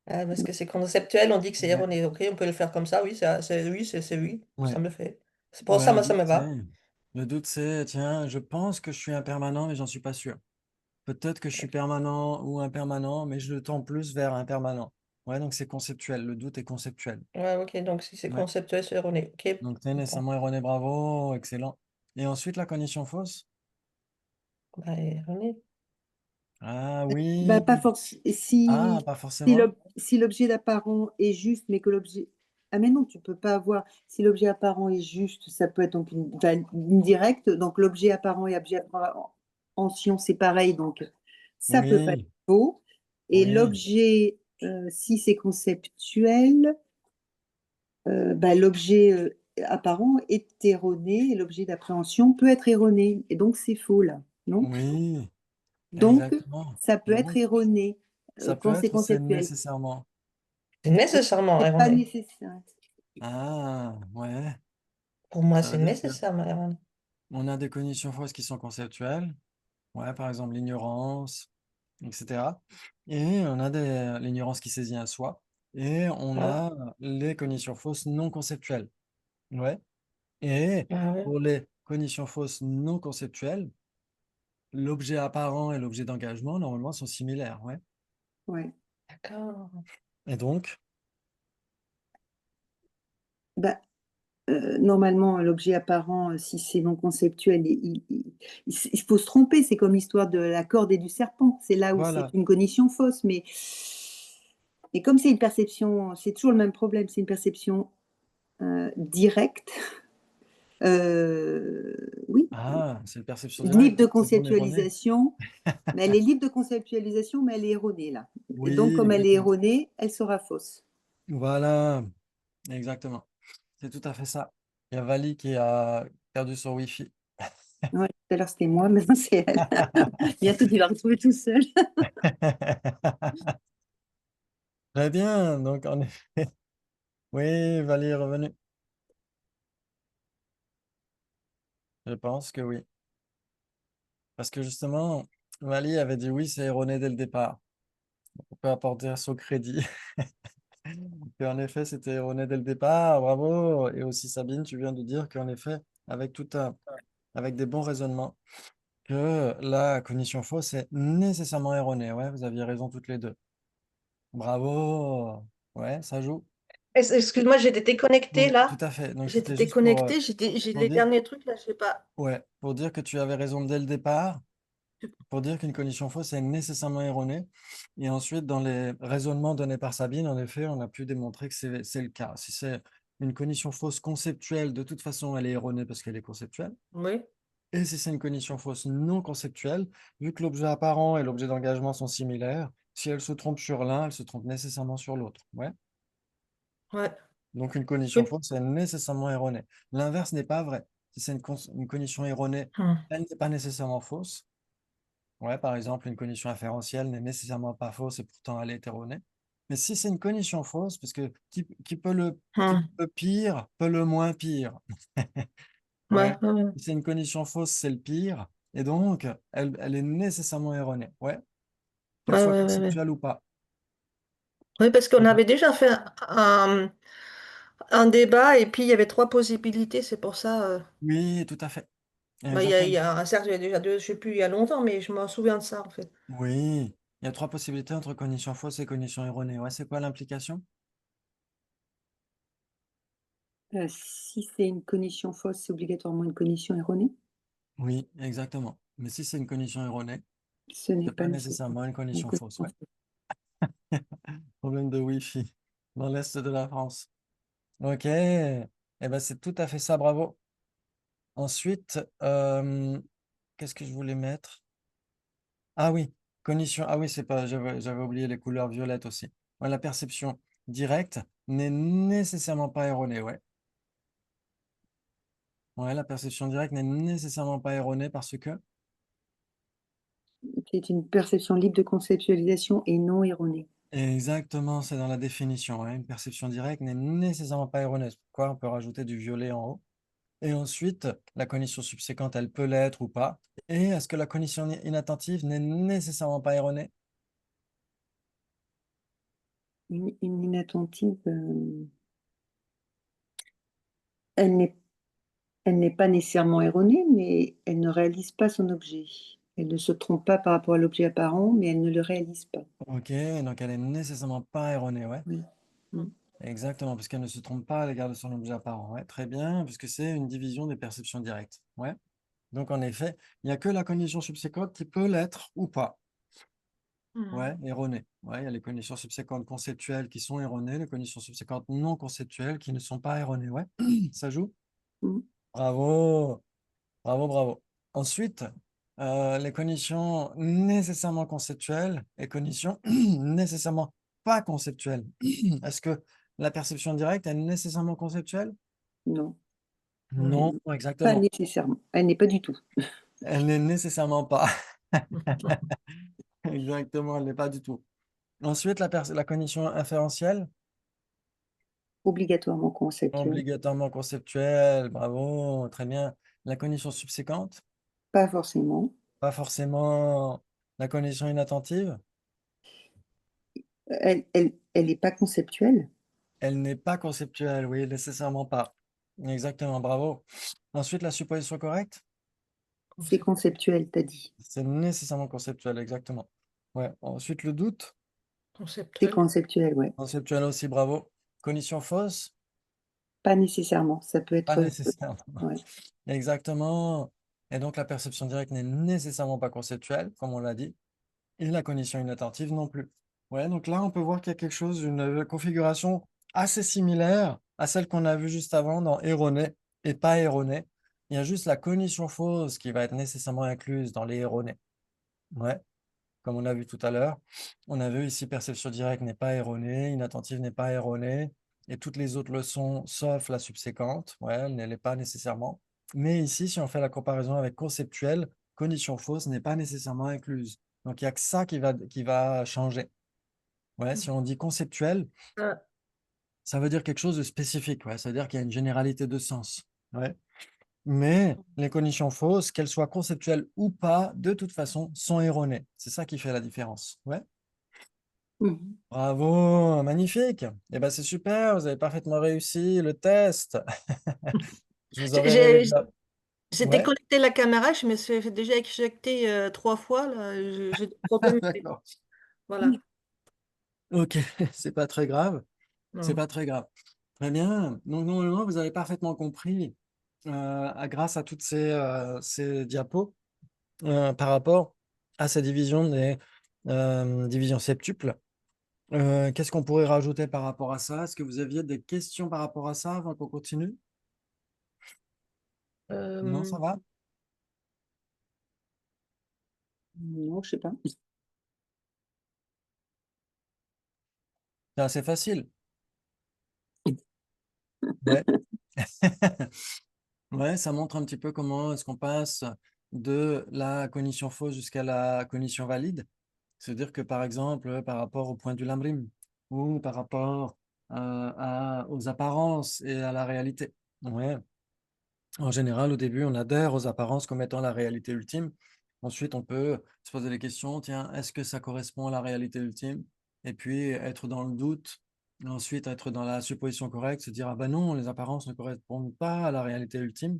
Ah, parce que c'est conceptuel, on dit que c'est Ouais. erroné. Ok, on peut le faire comme ça. Oui, oui, c'est oui. Ça Ouais. me fait. C'est pour Ouais, ça, moi, ça me va. le doute, c'est, tiens, je pense que je suis impermanent, mais j'en suis pas sûr. Peut-être que je suis permanent ou impermanent, mais je le tends plus vers impermanent. Ouais, donc c'est conceptuel. Le doute est conceptuel. Ouais, ok, donc si c'est Ouais. conceptuel, c'est erroné. Ok, je Donc, t'es comprends. nécessairement erroné, bravo, excellent. Et ensuite, la cognition fausse? Bah, erroné. Ah Bah, oui. pas forcément. Ah, Si, pas forcément. si l'objet d'apparent est juste, mais que l'objet. Ah, mais non, tu peux pas avoir. Si l'objet apparent est juste, ça peut être donc une directe. Donc, l'objet apparent et objet appréhension, c'est pareil. Donc, ça peut pas être Oui, faux. Et oui, l'objet, si c'est conceptuel, bah, l'objet apparent est erroné et l'objet d'appréhension peut être erroné. Et donc, c'est faux, là. Non? oui, Donc, exactement. ça peut être Donc, erroné ça peut quand c'est être, c'est conceptuel. nécessairement. C'est nécessairement C'est pas erroné. nécessaire. Ah, ouais. Pour moi, Ça c'est veut dire que nécessairement erroné. on a des cognitions fausses qui sont conceptuelles. Ouais, par exemple, l'ignorance, etc. Et on a l'ignorance qui saisit un soi. Et on Ah, a les cognitions fausses non conceptuelles. Ouais. Et ah ouais, pour les cognitions fausses non conceptuelles, l'objet apparent et l'objet d'engagement, normalement, sont similaires. Ouais. Ouais. d'accord. Et donc, Bah, normalement, l'objet apparent, si c'est non conceptuel, il faut se tromper. C'est comme l'histoire de la corde et du serpent. C'est là où c'est voilà. une cognition fausse. Mais comme c'est une perception, c'est toujours le même problème. C'est une perception directe. Oui, Ah, c'est une perception libre directe. de C'est bon, erroné. conceptualisation. Mais elle est libre de conceptualisation, mais elle est erronée là. Et donc, Oui, comme elle est exactement. erronée, elle sera fausse. Voilà, exactement. C'est tout à fait ça. Il y a Vali qui a perdu son Wi-Fi. Ouais, tout à l'heure c'était moi, maintenant c'est elle. Bientôt tu vas retrouver tout seul. Très bien. Donc, en effet, oui, Vali est revenu. Je pense que oui. Parce que justement, Vali avait dit oui, c'est erroné dès le départ. On peut apporter son crédit. Et en effet, c'était erroné dès le départ. Bravo. Et aussi, Sabine, tu viens de dire qu'en effet, avec avec des bons raisonnements, que la cognition fausse est nécessairement erronée. Ouais, vous aviez raison toutes les deux. Bravo. Ouais, ça joue. Excuse-moi, j'étais déconnectée Donc, tout là. à fait. Donc, J'étais c'était juste déconnectée, j'ai pour les dire, derniers trucs là, je sais pas. ouais, pour dire que tu avais raison dès le départ, pour dire qu'une cognition fausse est nécessairement erronée. Et ensuite, dans les raisonnements donnés par Sabine, en effet, on a pu démontrer que c'est le cas. Si c'est une cognition fausse conceptuelle, de toute façon, elle est erronée parce qu'elle est conceptuelle. Oui, Et si c'est une cognition fausse non conceptuelle, vu que l'objet apparent et l'objet d'engagement sont similaires, si elle se trompe sur l'un, elle se trompe nécessairement sur l'autre. Ouais. ouais, Donc une cognition oui. fausse est nécessairement erronée. L'inverse n'est pas vrai. Si c'est une cognition erronée, Hmm. elle n'est pas nécessairement fausse. Ouais, par exemple, une cognition inférentielle n'est nécessairement pas fausse et pourtant elle est erronée. Mais si c'est une cognition fausse, parce que qui Hmm. peut pire, peut le moins pire. Ouais. Ouais, ouais, ouais. Si c'est une cognition fausse, c'est le pire. Et donc, elle est nécessairement erronée. Ouais. Qu'elle Ouais, soit ouais, ouais, ouais. conceptuelle ou pas. Oui, parce qu'on avait déjà fait un débat et puis il y avait trois possibilités, c'est pour ça. Oui, tout à fait. Bah, il Exactement. y a certes, il y a déjà deux, je sais plus, il y a longtemps, mais je me souviens de ça en fait. Oui. Il y a trois possibilités entre cognition fausse et cognition erronée. Ouais, c'est quoi l'implication? Si c'est une cognition fausse, c'est obligatoirement une cognition erronée. Oui, exactement. Mais si c'est une cognition erronée, Ce n'est c'est pas pas nécessairement nécessairement une une cognition fausse. cognition Ouais. fausse. Problème de Wi-Fi dans l'est de la France. Ok. Eh ben, c'est tout à fait ça. Bravo. Ensuite, qu'est-ce que je voulais mettre? Ah oui, cognition. Ah oui, c'est pas. J'avais oublié les couleurs violettes aussi. Ouais, la perception directe n'est nécessairement pas erronée. Ouais. Ouais, la perception directe n'est nécessairement pas erronée parce que. C'est une perception libre de conceptualisation et non erronée. Exactement, c'est dans la définition. Ouais. Une perception directe n'est nécessairement pas erronée. C'est pourquoi on peut rajouter du violet en haut. Et ensuite, la cognition subséquente, elle peut l'être ou pas. Et est-ce que la cognition inattentive n'est nécessairement pas erronée? Une inattentive, elle n'est Elle n'est pas nécessairement erronée, mais elle ne réalise pas son objet. Elle ne se trompe pas par rapport à l'objet apparent, mais elle ne le réalise pas. Ok, donc elle est nécessairement pas erronée, ouais. Oui. Mm. Exactement, puisqu'elle ne se trompe pas à l'égard de son objet apparent. Ouais, très bien, puisque c'est une division des perceptions directes. Ouais. Donc en effet, il n'y a que la cognition subséquente qui peut l'être ou pas. Ouais, erronée. Ouais, il y a les cognitions subséquentes conceptuelles qui sont erronées, les cognitions subséquentes non conceptuelles qui ne sont pas erronées. Ouais, ça joue? Mm. Bravo, bravo, bravo. Ensuite, les cognitions nécessairement conceptuelles et cognitions nécessairement pas conceptuelles. Est-ce que la perception directe est nécessairement conceptuelle? Non, Non, pas exactement. nécessairement. Elle n'est pas du tout. Elle n'est nécessairement pas. Exactement, elle n'est pas du tout. Ensuite, la cognition inférentielle, Obligatoirement conceptuelle. obligatoirement conceptuelle, bravo, très bien. La cognition subséquente, Pas forcément. pas forcément. La cognition inattentive, Elle n'est pas conceptuelle. elle n'est pas conceptuelle, oui, nécessairement pas. Exactement, bravo. Ensuite, la supposition correcte, C'est conceptuel, t'as dit. c'est nécessairement conceptuel, exactement. Ouais. Ensuite, le doute, C'est Conceptuel. conceptuel, ouais. conceptuel aussi, bravo. Cognition fausse, Pas nécessairement. Ça peut pas être. nécessairement. Ouais. Exactement. Et donc, la perception directe n'est nécessairement pas conceptuelle, comme on l'a dit, et la cognition inattentive non plus. Ouais, donc là, on peut voir qu'il y a quelque chose, une configuration assez similaire à celle qu'on a vue juste avant dans erroné et pas erroné. Il y a juste la cognition fausse qui va être nécessairement incluse dans les erronés. Ouais, comme on a vu tout à l'heure. On a vu ici perception directe n'est pas erronée, inattentive n'est pas erronée, et toutes les autres leçons, sauf la subséquente, ouais, elle ne l'est pas nécessairement. Mais ici, si on fait la comparaison avec conceptuel, cognition fausse n'est pas nécessairement incluse. Donc, il n'y a que ça qui va changer. Ouais, si on dit conceptuel, Ah, ça veut dire quelque chose de spécifique. Ouais, ça veut dire qu'il y a une généralité de sens. Ouais. Mais les cognitions fausses, qu'elles soient conceptuelles ou pas, de toute façon, sont erronées. C'est ça qui fait la différence. Ouais. Mhm. Bravo, magnifique. Eh ben, c'est super, vous avez parfaitement réussi le test. Je vous J'ai enverrai les... j'ai- j'ai Ouais, déconnecté la caméra, je me suis fait déjà éjecter 3 fois, là. J'ai des problèmes. d'accord. Voilà. Ok, c'est pas très grave. C'est Non. pas très grave. Très bien. Donc, normalement, vous avez parfaitement compris grâce à toutes ces diapos par rapport à ces divisions des divisions septuples. Qu'est-ce qu'on pourrait rajouter par rapport à ça? Est-ce que vous aviez des questions par rapport à ça avant qu'on continue? Non, Euh, ça va? Non, je sais pas. C'est assez facile. Ouais. Ouais, ça montre un petit peu comment est-ce qu'on passe de la cognition fausse jusqu'à la cognition valide. C'est-à-dire que, par exemple, par rapport au point du Lamrim ou par rapport aux apparences et à la réalité. Ouais. En général, au début, on adhère aux apparences comme étant la réalité ultime. Ensuite, on peut se poser les questions, tiens, est-ce que ça correspond à la réalité ultime? Et puis être dans le doute. Ensuite, être dans la supposition correcte, se dire, ah ben non, les apparences ne correspondent pas à la réalité ultime,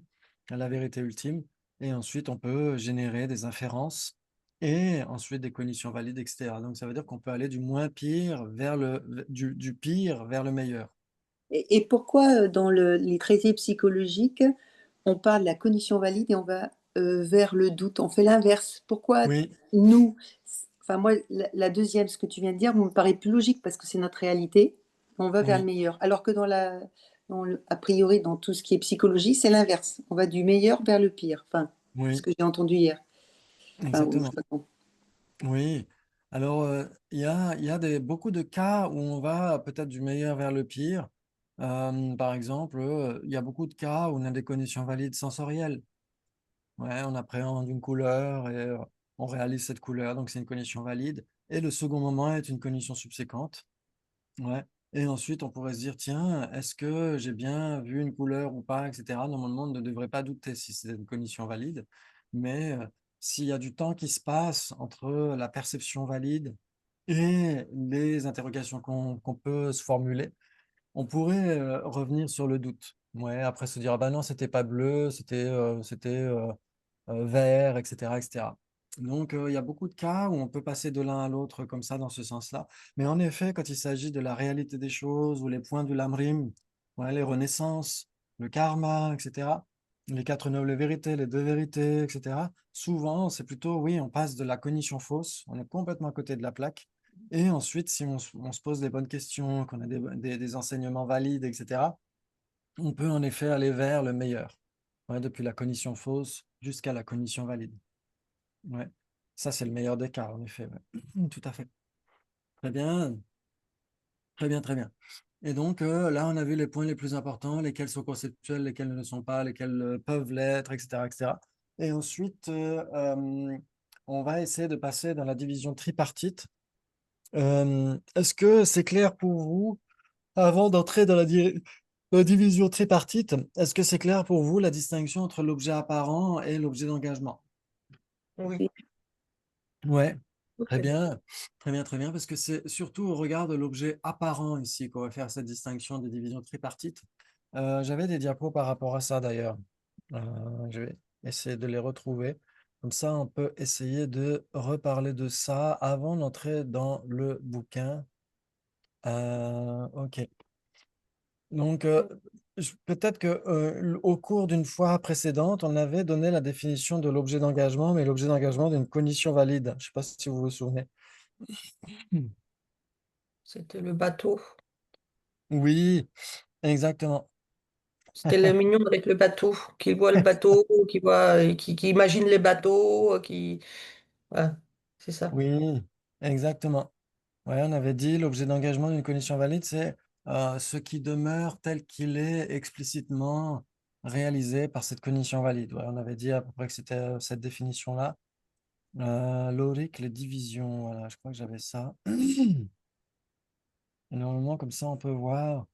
à la vérité ultime. Et ensuite, on peut générer des inférences et ensuite des cognitions valides, etc. Donc, ça veut dire qu'on peut aller du moins pire vers du pire vers le meilleur. Et pourquoi dans les traités psychologiques, on parle de la cognition valide et on va vers le doute? On fait l'inverse. Pourquoi Oui, nous, enfin moi, la deuxième, ce que tu viens de dire, me paraît plus logique parce que c'est notre réalité. On va vers le oui, meilleur. Alors que a priori, dans tout ce qui est psychologie, c'est l'inverse. On va du meilleur vers le pire. Enfin, ce oui, que j'ai entendu hier. Enfin, ou je sais exactement. pas quand. Oui, alors il y a beaucoup de cas où on va peut-être du meilleur vers le pire. Par exemple, il y a beaucoup de cas où on a des conditions valides sensorielles. Ouais, on appréhende une couleur et on réalise cette couleur, donc c'est une condition valide. Et le second moment est une condition subséquente. Ouais. Et ensuite, on pourrait se dire, tiens, est-ce que j'ai bien vu une couleur ou pas, etc. Normalement, on ne devrait pas douter si c'est une condition valide. Mais s'il y a du temps qui se passe entre la perception valide et les interrogations qu'on peut se formuler, on pourrait revenir sur le doute. Ouais, après se dire, ah bah non, c'était pas bleu, c'était vert, etc., etc. Donc, il y a beaucoup de cas où on peut passer de l'un à l'autre comme ça, dans ce sens-là. Mais en effet, quand il s'agit de la réalité des choses ou les points du lamrim, ouais, les renaissances, le karma, etc., les quatre nobles vérités, les deux vérités, etc., souvent, c'est plutôt, oui, on passe de la cognition fausse, on est complètement à côté de la plaque. Et ensuite, si on se pose les bonnes questions, qu'on a des enseignements valides, etc., on peut en effet aller vers le meilleur. Ouais, depuis la cognition fausse jusqu'à la cognition valide. Ouais. Ça, c'est le meilleur des cas, en effet. Ouais. Tout à fait. Très bien, très bien, très bien. Et donc, là, on a vu les points les plus importants, lesquels sont conceptuels, lesquels ne le sont pas, lesquels peuvent l'être, etc., etc. Et ensuite, on va essayer de passer dans la division tripartite. Est-ce que c'est clair pour vous, avant d'entrer dans la division tripartite, est-ce que c'est clair pour vous la distinction entre l'objet apparent et l'objet d'engagement? Oui, Ouais, très ok. bien, très bien, très bien, parce que c'est surtout au regard de l'objet apparent ici qu'on va faire cette distinction des divisions tripartites. J'avais des diapos par rapport à ça d'ailleurs. Je vais essayer de les retrouver. Comme ça, on peut essayer de reparler de ça avant d'entrer dans le bouquin. Ok. Donc, peut-être que au cours d'une fois précédente, on avait donné la définition de l'objet d'engagement, mais l'objet d'engagement d'une condition valide. Je ne sais pas si vous vous souvenez. Hmm. C'était le bateau. Oui, exactement. C'était le mignon avec le bateau, qui voit le bateau, qui voit, qui imagine les bateaux, qui... Voilà, c'est ça. Oui, exactement. Ouais, on avait dit l'objet d'engagement d'une condition valide, c'est ce qui demeure tel qu'il est explicitement réalisé par cette condition valide. Ouais, on avait dit à peu près que c'était cette définition-là. L'oric, les divisions, voilà, je crois que j'avais ça. Et normalement, comme ça, on peut voir,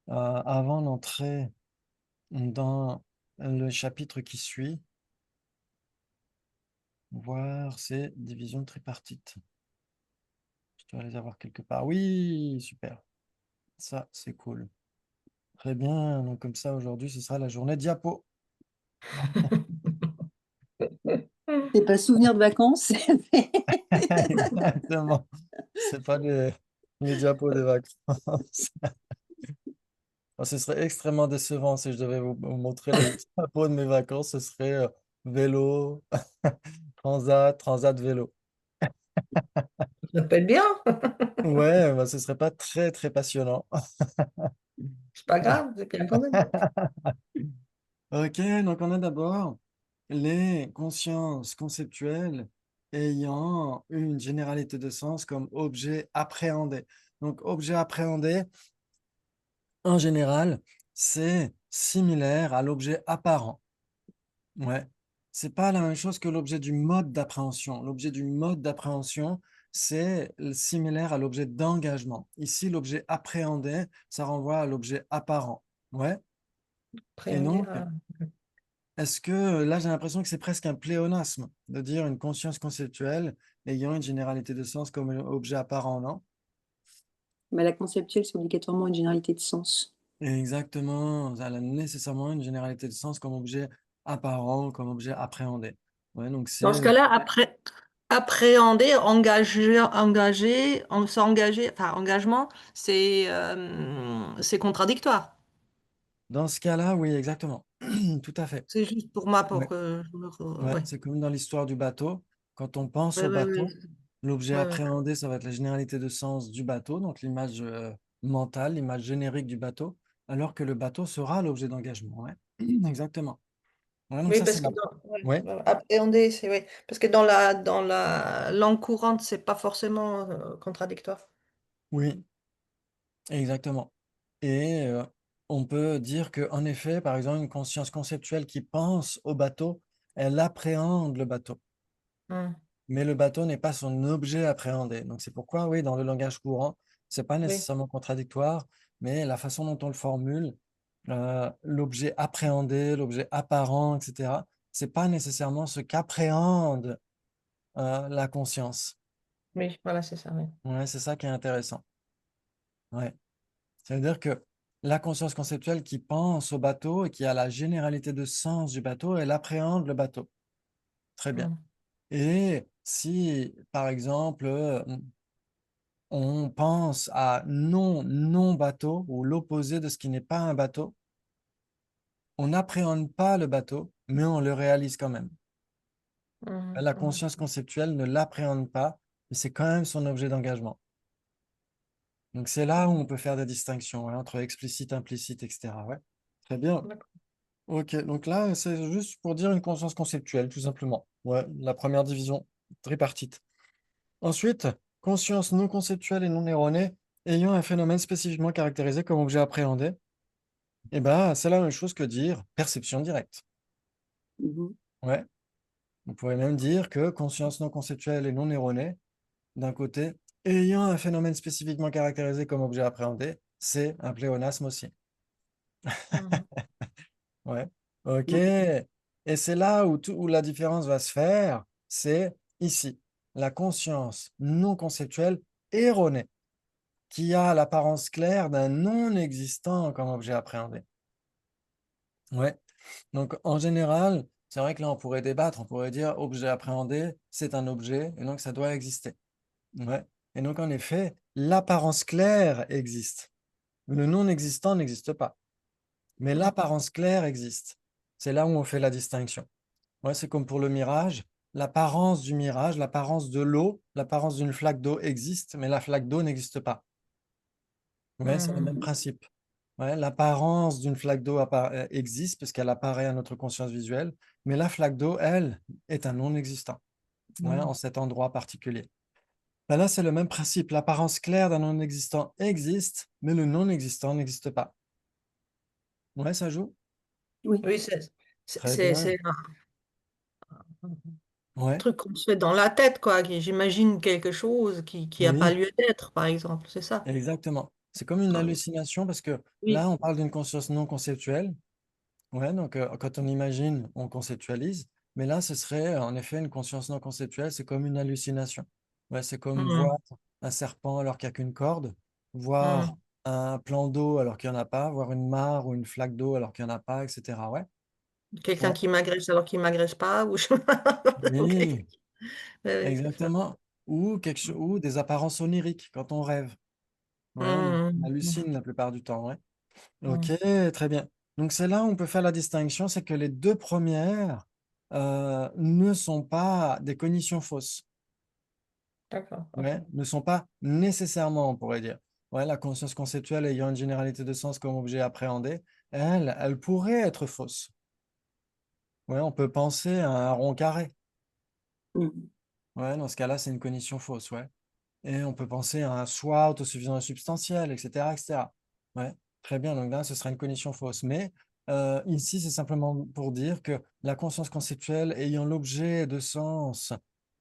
avant d'entrer dans le chapitre qui suit, voir ces divisions tripartites. Je dois les avoir quelque part. Oui, super. Ça, c'est cool. Très bien. Donc, comme ça, aujourd'hui, ce sera la journée diapo. C'est pas souvenir de vacances. Exactement. C'est pas les diapos des vacances. Oh, ce serait extrêmement décevant si je devais vous montrer les diapos de mes vacances. Ce serait vélo, transat, transat vélo. Ça peut être bien, Ouais, bah, ce serait pas très, très passionnant. c'est pas grave, c'est bien quand même. Ok, donc on a d'abord les consciences conceptuelles ayant une généralité de sens comme objet appréhendé. Donc, objet appréhendé, en général, c'est similaire à l'objet apparent. Ouais. C'est pas la même chose que l'objet du mode d'appréhension. L'objet du mode d'appréhension, c'est similaire à l'objet d'engagement. Ici, l'objet appréhendé, ça renvoie à l'objet apparent. Ouais. Et Appréhender, donc, est-ce que là, j'ai l'impression que c'est presque un pléonasme de dire une conscience conceptuelle ayant une généralité de sens comme objet apparent, non? Mais la conceptuelle, c'est obligatoirement une généralité de sens. Exactement, elle a nécessairement une généralité de sens comme objet apparent, comme objet appréhendé. Ouais, donc dans ce c'est cas-là, après, appréhender, s'engager, enfin, engagement, c'est contradictoire. dans ce cas-là, oui, exactement. Tout à fait. C'est juste pour moi, pour Ouais, que ouais, ouais. c'est comme dans l'histoire du bateau. Quand on pense Ouais, au ouais, ouais, bateau, l'objet ouais, ouais. appréhendé, ça va être la généralité de sens du bateau, donc l'image mentale, l'image générique du bateau, alors que le bateau sera l'objet d'engagement. Ouais. Exactement. Ouais, donc Oui, ça, c'est parce que la... Ouais, appréhender, c'est oui. Parce que dans la langue courante, c'est pas forcément contradictoire. oui, exactement. Et on peut dire que, en effet, par exemple, une conscience conceptuelle qui pense au bateau, elle appréhende le bateau. Hmm. Mais le bateau n'est pas son objet appréhendé. Donc c'est pourquoi, oui, dans le langage courant, c'est pas Oui, nécessairement contradictoire, mais la façon dont on le formule, l'objet appréhendé, l'objet apparent, etc., c'est pas nécessairement ce qu'appréhende la conscience. oui, voilà, c'est ça. Oui. Ouais, c'est ça qui est intéressant. Ouais. Ça veut dire que la conscience conceptuelle qui pense au bateau et qui a la généralité de sens du bateau, elle appréhende le bateau. Très bien. Mhm. Et si, par exemple, on pense à non-bateau ou l'opposé de ce qui n'est pas un bateau, on n'appréhende pas le bateau, mais on le réalise quand même. Mhm. La Mhm. conscience conceptuelle ne l'appréhende pas, mais c'est quand même son objet d'engagement. Donc c'est là où on peut faire des distinctions entre explicite, implicite, etc. Ouais. Très bien. D'accord. Ok, donc là, c'est juste pour dire une conscience conceptuelle, tout simplement. Ouais, la première division tripartite. Ensuite, conscience non conceptuelle et non erronée ayant un phénomène spécifiquement caractérisé comme objet appréhendé. Eh ben, c'est la même chose que dire perception directe. Mhm. Ouais. On pourrait même dire que conscience non conceptuelle et non erronée, d'un côté, ayant un phénomène spécifiquement caractérisé comme objet appréhendé, c'est un pléonasme aussi. Mhm. Ouais. OK. Mhm. Et c'est là où la différence va se faire, c'est ici, la conscience non conceptuelle erronée, qui a l'apparence claire d'un non-existant comme objet appréhendé. Ouais. Donc, en général, c'est vrai que là, on pourrait débattre, on pourrait dire objet appréhendé, c'est un objet, et donc ça doit exister. Ouais. Et donc, en effet, l'apparence claire existe. Le non-existant n'existe pas. Mais Mhm. l'apparence claire existe. C'est là où on fait la distinction. Ouais, c'est comme pour le mirage. L'apparence du mirage, l'apparence de l'eau, l'apparence d'une flaque d'eau existe, mais la flaque d'eau n'existe pas. Ouais, c'est le même Mhm. principe. Ouais, l'apparence d'une flaque d'eau existe puisqu'elle apparaît à notre conscience visuelle, mais la flaque d'eau, elle, est un non-existant, ouais, en Mhm. cet endroit particulier. Ben là, c'est le même principe. L'apparence claire d'un non-existant existe, mais le non-existant n'existe pas. Ouais, ça joue? Oui. Oui, Très bien. c'est un Ouais, truc qu'on se fait dans la tête, quoi. J'imagine quelque chose qui n'a pas oui. lieu d'être, par exemple, c'est ça. Exactement. C'est comme une Ah oui. hallucination parce que là, Oui. on parle d'une conscience non conceptuelle. Ouais, donc quand on imagine, on conceptualise. Mais là, ce serait en effet une conscience non conceptuelle. C'est comme une hallucination. Ouais, c'est comme voir Mhm. un serpent alors qu'il n'y a qu'une corde, voir Mhm. un plan d'eau alors qu'il n'y en a pas, voir une mare ou une flaque d'eau alors qu'il n'y en a pas, etc. Ouais, Quelqu'un ouais. qui m'agresse alors qu'il m'agresse pas, ou ou quelqu'un Oui, oui, c'est ça. exactement. Ou, ou des apparences oniriques quand on rêve. Ouais, on Mhm. hallucine la plupart du temps. Ouais. Ok, Mhm. très bien. Donc c'est là où on peut faire la distinction, c'est que les deux premières ne sont pas des cognitions fausses, D'accord, ok. ouais, ne sont pas nécessairement, on pourrait dire. Ouais, la conscience conceptuelle ayant une généralité de sens comme objet appréhendé, elle pourrait être fausse. Ouais, on peut penser à un rond carré. Mhm. Ouais, dans ce cas-là, c'est une cognition fausse, ouais. Et on peut penser à un soi autosuffisant et substantiel, etc., etc. Ouais, très bien. Donc là, ce sera une cognition fausse. Mais ici, c'est simplement pour dire que la conscience conceptuelle ayant l'objet de sens,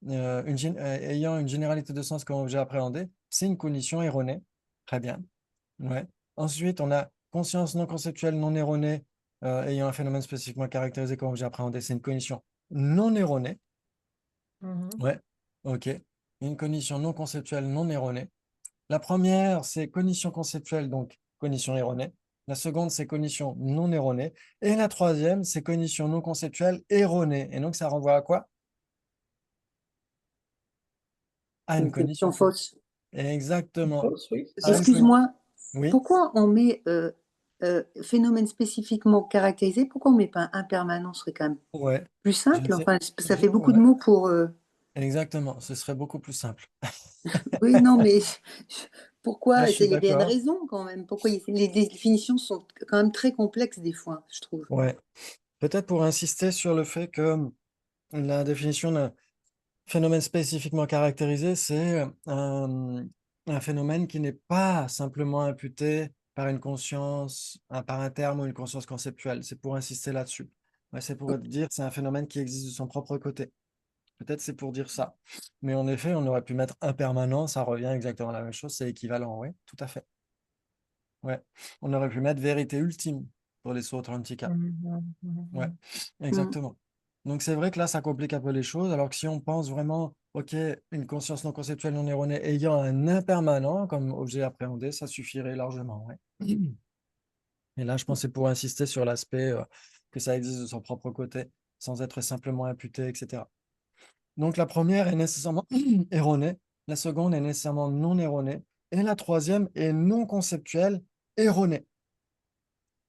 ayant une généralité de sens comme objet appréhendé, c'est une cognition erronée. Très bien. Ouais. Ensuite, on a conscience non conceptuelle non erronée ayant un phénomène spécifiquement caractérisé comme objet appréhendé, c'est une cognition non erronée. Mhm. Ouais, ok. Une cognition non conceptuelle non erronée. La première, c'est cognition conceptuelle, donc cognition erronée. La seconde, c'est cognition non erronée. Et la troisième, c'est cognition non conceptuelle erronée. Et donc, ça renvoie à quoi? À une Une cognition question fausse. fausse. Exactement. Fausse, oui, c'est À ça. une cognition. Excuse-moi, Oui, pourquoi on met phénomène spécifiquement caractérisé? Pourquoi on met pas impermanent? Ce serait quand même ouais. plus Je ne simple. sais. Enfin, ça fait beaucoup de Ouais. mots pour. Exactement. Ce serait beaucoup plus simple. Oui, non, mais Ah, pourquoi? je suis Il y a bien une d'accord. raison quand même. Pourquoi les définitions sont quand même très complexes des fois, je trouve. Ouais. Peut-être pour insister sur le fait que la définition d'un phénomène spécifiquement caractérisé, c'est un phénomène qui n'est pas simplement imputé par une conscience, par un terme ou une conscience conceptuelle. C'est pour insister là-dessus. Ouais, c'est pour dire que c'est un phénomène qui existe de son propre côté. Peut-être c'est pour dire ça. Mais en effet, on aurait pu mettre impermanent, ça revient exactement à la même chose, c'est équivalent, oui, tout à fait. Ouais. On aurait pu mettre vérité ultime pour les sauts Atlantica. Mhm. Ouais, Mhm. Mm. exactement. Donc c'est vrai que là, ça complique un peu les choses. Alors que si on pense vraiment, OK, une conscience non conceptuelle non erronée ayant un impermanent comme objet appréhendé, ça suffirait largement. Ouais. Et là, je pense que c'est pour insister sur l'aspect que ça existe de son propre côté, sans être simplement imputé, etc. Donc la première est nécessairement erronée, la seconde est nécessairement non erronée, et la troisième est non conceptuelle, erronée.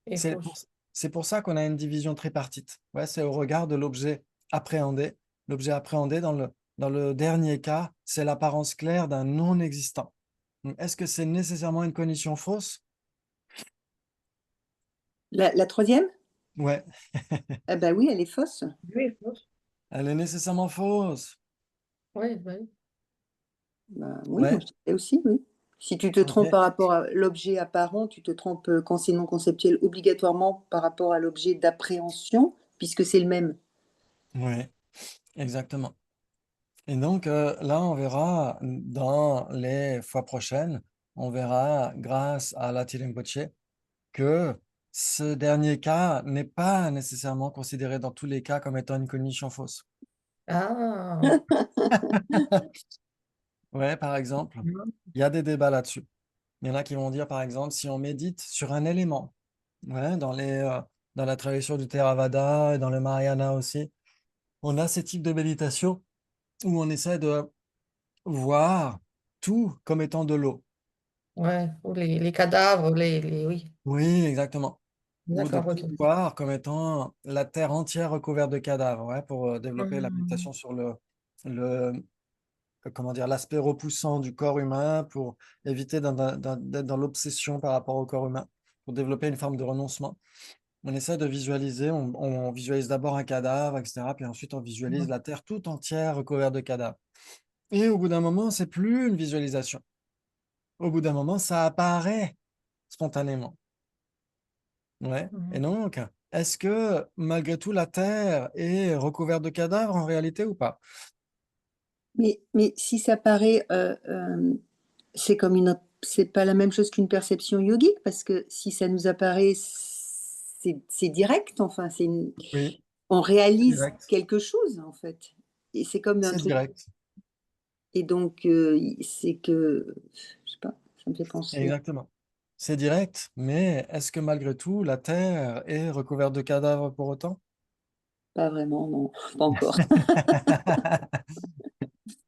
Et C'est pour, fausse. c'est pour ça qu'on a une division tripartite. Ouais, c'est au regard de l'objet appréhendé. L'objet appréhendé, dans le dernier cas, c'est l'apparence claire d'un non-existant. Donc, est-ce que c'est nécessairement une cognition fausse? La troisième? Ouais, Ah bah oui, elle est fausse. Oui, fausse. elle est nécessairement fausse. Oui, oui. Bah oui, moi Ouais, je dirais aussi, oui. Si tu te trompes ok. par rapport à l'objet apparent, tu te trompes quand c'est non conceptuel obligatoirement par rapport à l'objet d'appréhension, puisque c'est le même. Ouais, exactement. Et donc là, on verra dans les fois prochaines, on verra grâce à la Rinpoche que ce dernier cas n'est pas nécessairement considéré dans tous les cas comme étant une cognition fausse. Ah, Ouais, par exemple, il y a des débats là-dessus. Il y en a qui vont dire, par exemple, si on médite sur un élément, ouais, dans la tradition du Theravada et dans le Mahayana aussi, on a ces types de méditation où on essaie de voir tout comme étant de l'eau. ouais. Ou les cadavres, oui. Oui, exactement. Ou de D'accord, ok. tout voir comme étant la terre entière recouverte de cadavres, ouais, pour développer la Hmm. méditation sur le, comment dire, l'aspect repoussant du corps humain, pour éviter d'être dans l'obsession par rapport au corps humain, pour développer une forme de renoncement. On essaie de visualiser, on visualise d'abord un cadavre, etc., puis ensuite on visualise la terre tout entière recouverte de cadavres. Et au bout d'un moment, c'est plus une visualisation. Au bout d'un moment, ça apparaît spontanément. Ouais. Et Mhm. donc, est-ce que malgré tout, la Terre est recouverte de cadavres en réalité ou pas? Mais si ça paraît, c'est comme c'est pas la même chose qu'une perception yogique, parce que si ça nous apparaît, c'est direct, enfin, Oui, on c'est réalise direct. quelque chose, en fait. Et c'est comme un C'est truc. direct. Et donc, c'est que, je sais pas, ça me fait penser. Exactement. C'est direct, mais est-ce que malgré tout, la Terre est recouverte de cadavres pour autant? Pas vraiment, non, pas encore.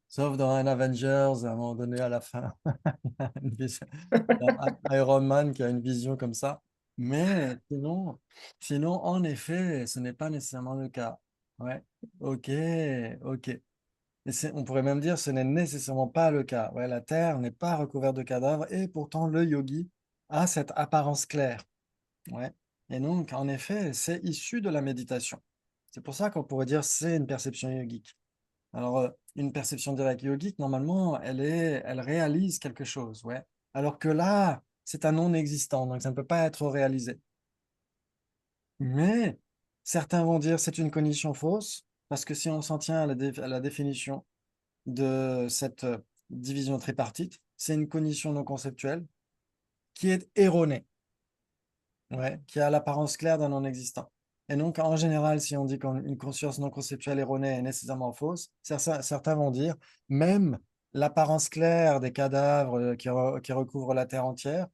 Sauf dans un Avengers, à un moment donné, à la fin, une vision- Iron Man qui a une vision comme ça. Mais sinon, en effet, ce n'est pas nécessairement le cas. Ouais. Ok, ok. Et on pourrait même dire ce n'est nécessairement pas le cas. Ouais, la terre n'est pas recouverte de cadavres et pourtant le yogi a cette apparence claire. Ouais. Et donc, en effet, c'est issu de la méditation. C'est pour ça qu'on pourrait dire c'est une perception yogique. Alors, une perception directe yogique, normalement, elle réalise quelque chose. Ouais. Alors que là, c'est un non-existant, donc ça ne peut pas être réalisé. Mais certains vont dire c'est une cognition fausse, parce que si on s'en tient à la définition de cette division tripartite, c'est une cognition non conceptuelle qui est erronée, ouais, qui a l'apparence claire d'un non-existant. Et donc, en général, si on dit qu'une conscience non conceptuelle erronée est nécessairement fausse, certains vont dire même l'apparence claire des cadavres qui recouvrent la Terre entière,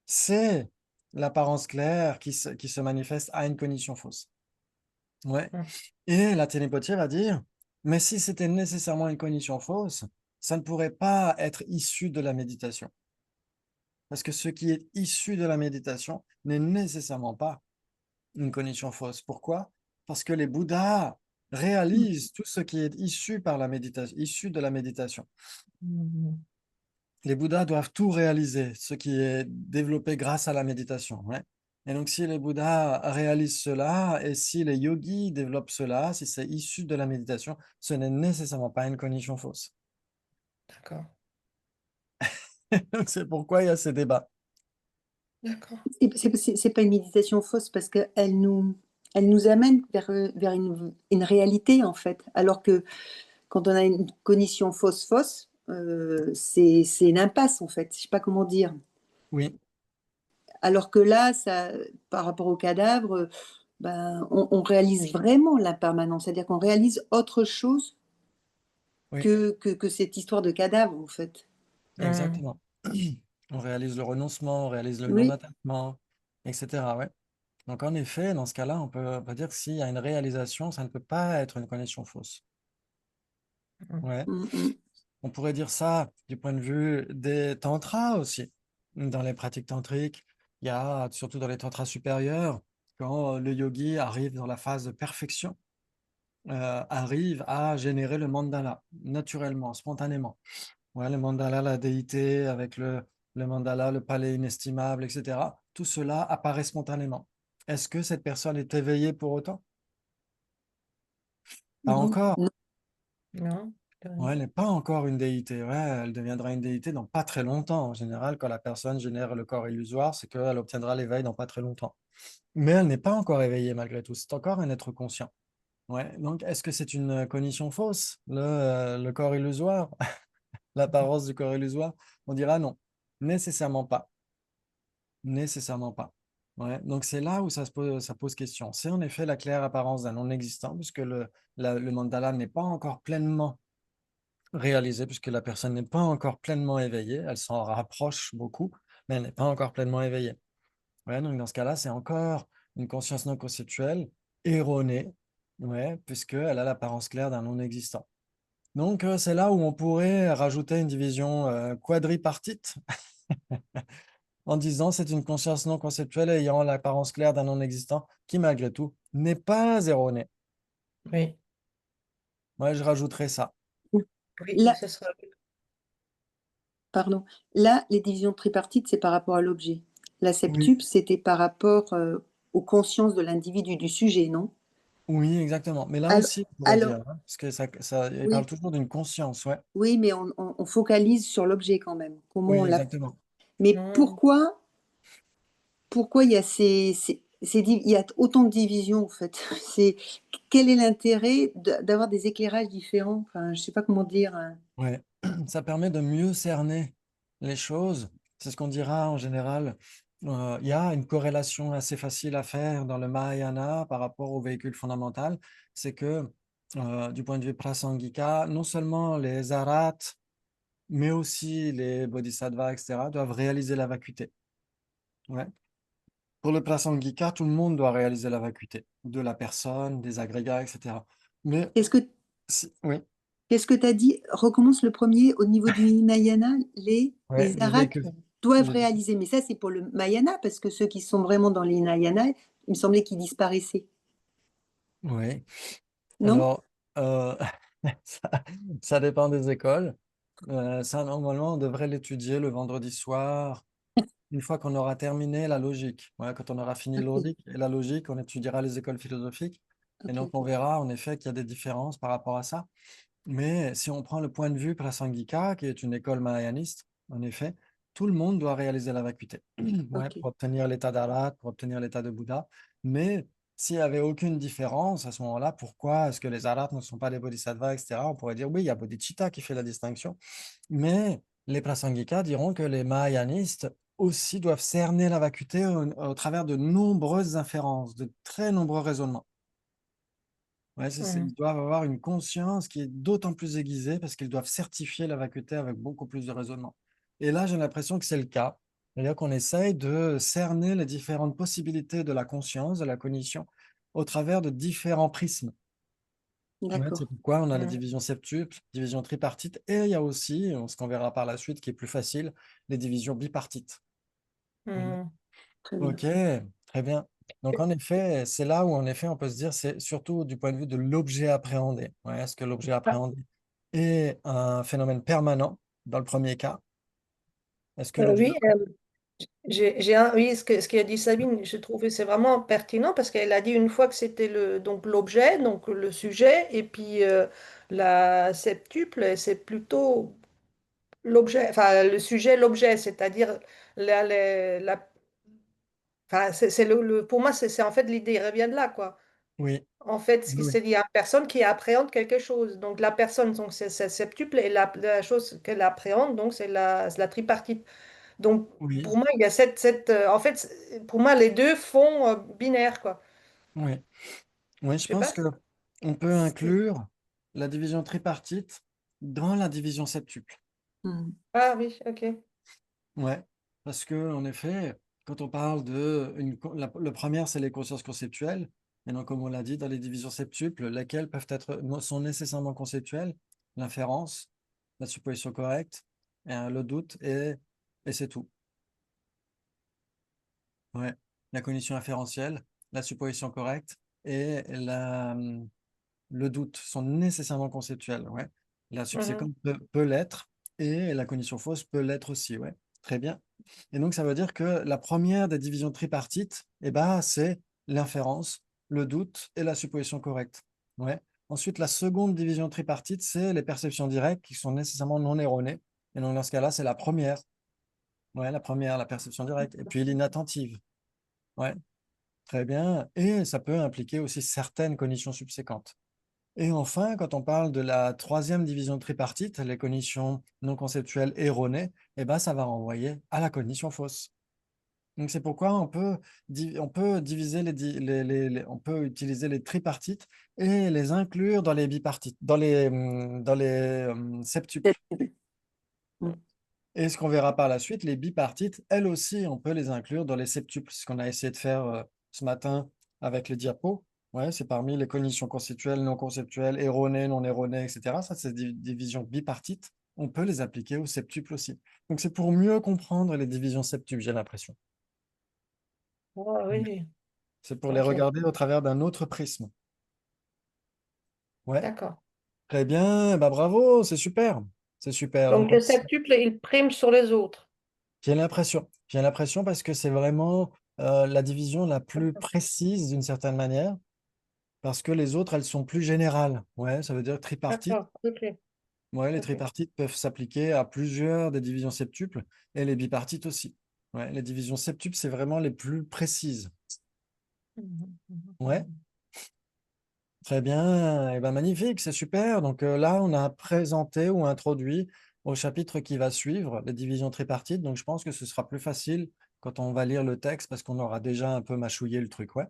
c'est l'apparence claire qui se manifeste à une cognition fausse. Ouais. Mhm. Et la télépotier va dire, mais si c'était nécessairement une cognition fausse, ça ne pourrait pas être issu de la méditation. Parce que ce qui est issu de la méditation n'est nécessairement pas une cognition fausse. Pourquoi? Parce que les Bouddhas réalisent tout ce qui est issu par la méditation, issu de la méditation. Mhm. Les Bouddhas doivent tout réaliser, ce qui est développé grâce à la méditation. Ouais. Et donc, si les Bouddhas réalisent cela et si les yogis développent cela, si c'est issu de la méditation, ce n'est nécessairement pas une cognition fausse. D'accord. Donc, c'est pourquoi il y a ces débats. D'accord. C'est pas une méditation fausse parce elle nous amène vers une réalité, en fait. Alors que quand on a une cognition fausse, c'est une impasse, en fait. Je sais pas comment dire. Oui, Alors que là, par rapport au cadavre, ben, on réalise vraiment l'impermanence. C'est-à-dire qu'on réalise autre chose oui, que cette histoire de cadavre, en fait. Mhm. exactement. On réalise le renoncement, on réalise le Oui, non-attachement. etc. Ouais. Donc, en effet, dans ce cas-là, on peut dire que s'il y a une réalisation, ça ne peut pas être une condition fausse. Ouais. Mm. On pourrait dire ça du point de vue des tantras aussi. Dans les pratiques tantriques, il y a, surtout dans les tantras supérieurs, quand le yogi arrive dans la phase de perfection, arrive à générer le mandala naturellement, spontanément. Ouais, le mandala, la déité avec le mandala, le palais inestimable, etc. Tout cela apparaît spontanément. Est-ce que cette personne est éveillée pour autant? Pas Non, encore. non. Non. Ouais, elle n'est pas encore une déité. Ouais, elle deviendra une déité dans pas très longtemps. En général, quand la personne génère le corps illusoire, c'est qu'elle obtiendra l'éveil dans pas très longtemps. Mais elle n'est pas encore éveillée malgré tout. C'est encore un être conscient. Ouais. Donc, est-ce que c'est une cognition fausse, le corps illusoire, l'apparence du corps illusoire? On dira non. Nécessairement pas. Nécessairement pas. Ouais. Donc, c'est là où ça pose question. C'est en effet la claire apparence d'un non-existant, puisque le mandala n'est pas encore pleinement réalisé, puisque la personne n'est pas encore pleinement éveillée. Elle s'en rapproche beaucoup, mais elle n'est pas encore pleinement éveillée. Ouais, donc, dans ce cas-là, c'est encore une conscience non conceptuelle erronée, ouais, puisqu'elle a l'apparence claire d'un non-existant. Donc, c'est là où on pourrait rajouter une division quadripartite en disant c'est une conscience non conceptuelle ayant l'apparence claire d'un non-existant qui, malgré tout, n'est pas erronée. Oui, Moi, je rajouterais ça. oui, Là, ce sera. pardon. Là, les divisions tripartites, c'est par rapport à l'objet. La Oui, septuple, c'était par rapport aux consciences de l'individu, du sujet, non? oui, exactement. Mais là Alors, aussi, on pourrait alors, dire, hein, parce que il parle oui, toujours d'une conscience, ouais. oui, mais on focalise sur l'objet quand même. Comment Oui, on l'a. exactement. Mais Mm. pourquoi il y a il y a autant de divisions en fait? C'est quel est l'intérêt d'avoir des éclairages différents? Enfin, je sais pas comment dire. Ouais. Ça permet de mieux cerner les choses. C'est ce qu'on dira en général. Il y a une corrélation assez facile à faire dans le Mahayana par rapport au véhicule fondamental. C'est que du point de vue prasangika, non seulement les arhats, mais aussi les bodhisattvas, etc., doivent réaliser la vacuité. Ouais. Pour le prasangika, tout le monde doit réaliser la vacuité de la personne, des agrégats, etc. Mais Qu'est-ce que oui, qu'est-ce que tu as dit? Recommence le premier au niveau du Hinayana, ouais, les les arhats véhicules. doivent les- réaliser. Mais ça, c'est pour le Mahayana, parce que ceux qui sont vraiment dans l'Hinayana, il me semblait qu'ils disparaissaient. Oui. Non? Alors, euh, ça, ça dépend des écoles. Ça, normalement, on devrait l'étudier le vendredi soir, une fois qu'on aura terminé la logique. Ouais, quand on aura fini Ok, la logique, on étudiera les écoles philosophiques. Et ok, donc, on ok. verra en effet qu'il y a des différences par rapport à ça. Mais si on prend le point de vue Prasangika, qui est une école mahayaniste, en effet, tout le monde doit réaliser la vacuité. Ouais, Ok. pour obtenir l'état d'Arhat, pour obtenir l'état de Bouddha. Mais s'il n'y avait aucune différence à ce moment-là, pourquoi est-ce que les Arhats ne sont pas des bodhisattvas, etc. On pourrait dire oui, il y a Bodhicitta qui fait la distinction. Mais les Prasangika diront que les mahayanistes aussi doivent cerner la vacuité au travers de nombreuses inférences, de très nombreux raisonnements. Ouais, Mm. ils doivent avoir une conscience qui est d'autant plus aiguisée parce qu'ils doivent certifier la vacuité avec beaucoup plus de raisonnement. Et là, j'ai l'impression que c'est le cas. C'est-à-dire qu'on essaye de cerner les différentes possibilités de la conscience, de la cognition, au travers de différents prismes. Ouais, c'est D'accord. pourquoi on a la Mm. division septuple, division tripartite, et il y a aussi, ce qu'on verra par la suite qui est plus facile, les divisions bipartites. Ouais. Mm. Très bien. Ok, très bien. Donc, en effet, c'est là où, en effet, on peut se dire, c'est surtout du point de vue de l'objet appréhendé. Ouais, est-ce que l'objet Ah, appréhendé est un phénomène permanent dans le premier cas? Est-ce que l'objet... oui, oui, ce qu'a dit Sabine, je trouve que c'est vraiment pertinent parce qu'elle a dit une fois que c'était donc l'objet, donc le sujet, et puis la septuple, c'est plutôt l'objet, enfin le sujet, l'objet, c'est-à-dire la, la, enfin, pour moi, c'est en fait l'idée revient de là, quoi. Oui, En fait, oui, oui, c'est il y a une personne qui appréhende quelque chose. Donc la personne, donc c'est septuple, et la chose qu'elle appréhende, donc c'est la tripartite. Donc, oui, pour moi, il y a en fait, pour moi, les deux font binaire, quoi. oui. Oui, je Je sais pense pas. que on peut inclure la division tripartite dans la division septuple. Hmm. Ah oui, ok. Ouais, parce que en effet, quand on parle le premier, c'est les consciences conceptuelles. Et donc, comme on l'a dit, dans les divisions septuples, lesquelles sont nécessairement conceptuelles, l'inférence, la supposition correcte, le doute, et c'est tout. Ouais. La cognition inférentielle, la supposition correcte et le doute sont nécessairement conceptuels, ouais. La subséquence peut l'être et la cognition fausse peut l'être aussi, ouais. Très bien. Et donc, ça veut dire que la première des divisions tripartites, eh ben, c'est l'inférence, le doute et la supposition correcte. Ouais. Ensuite, la seconde division tripartite, c'est les perceptions directes qui sont nécessairement non erronées. Et donc, dans ce cas-là, c'est la première. Ouais, la première, la perception directe. Et puis l'inattentive. Ouais, très bien. Et ça peut impliquer aussi certaines cognitions subséquentes. Et enfin, quand on parle de la troisième division tripartite, les cognitions non conceptuelles erronées, eh ben, ça va renvoyer à la cognition fausse. Donc c'est pourquoi on peut diviser on peut utiliser les tripartites et les inclure dans les bipartites, dans les septuples. Mm. Et ce qu'on verra par la suite, les bipartites, elles aussi, on peut les inclure dans les septuples, ce qu'on a essayé de faire ce matin avec les diapos. Ouais, c'est parmi les cognitions conceptuelles, non conceptuelles, erronées, non erronées, etc. Ça, c'est des divisions bipartites. On peut les appliquer aux septuples aussi. Donc, c'est pour mieux comprendre les divisions septuples, j'ai l'impression. Ah oui, C'est pour les ok, regarder au travers d'un autre prisme. Ouais, d'accord. très bien. Bah, bravo, c'est super. C'est super. Donc, Donc le septuple, il prime sur les autres. j'ai l'impression. J'ai l'impression parce que c'est vraiment la division la plus précise d'une certaine manière, parce que les autres, elles sont plus générales. Ouais, ça veut dire tripartite. D'accord, ok, Ouais, les ok. tripartites peuvent s'appliquer à plusieurs des divisions septuples et les bipartites aussi. Ouais, les divisions septuples, c'est vraiment les plus précises. Ouais, très bien. Et ben magnifique, c'est super. Donc là, on a présenté ou introduit au chapitre qui va suivre les divisions tripartites. Donc je pense que ce sera plus facile quand on va lire le texte parce qu'on aura déjà un peu mâchouillé le truc. Ouais.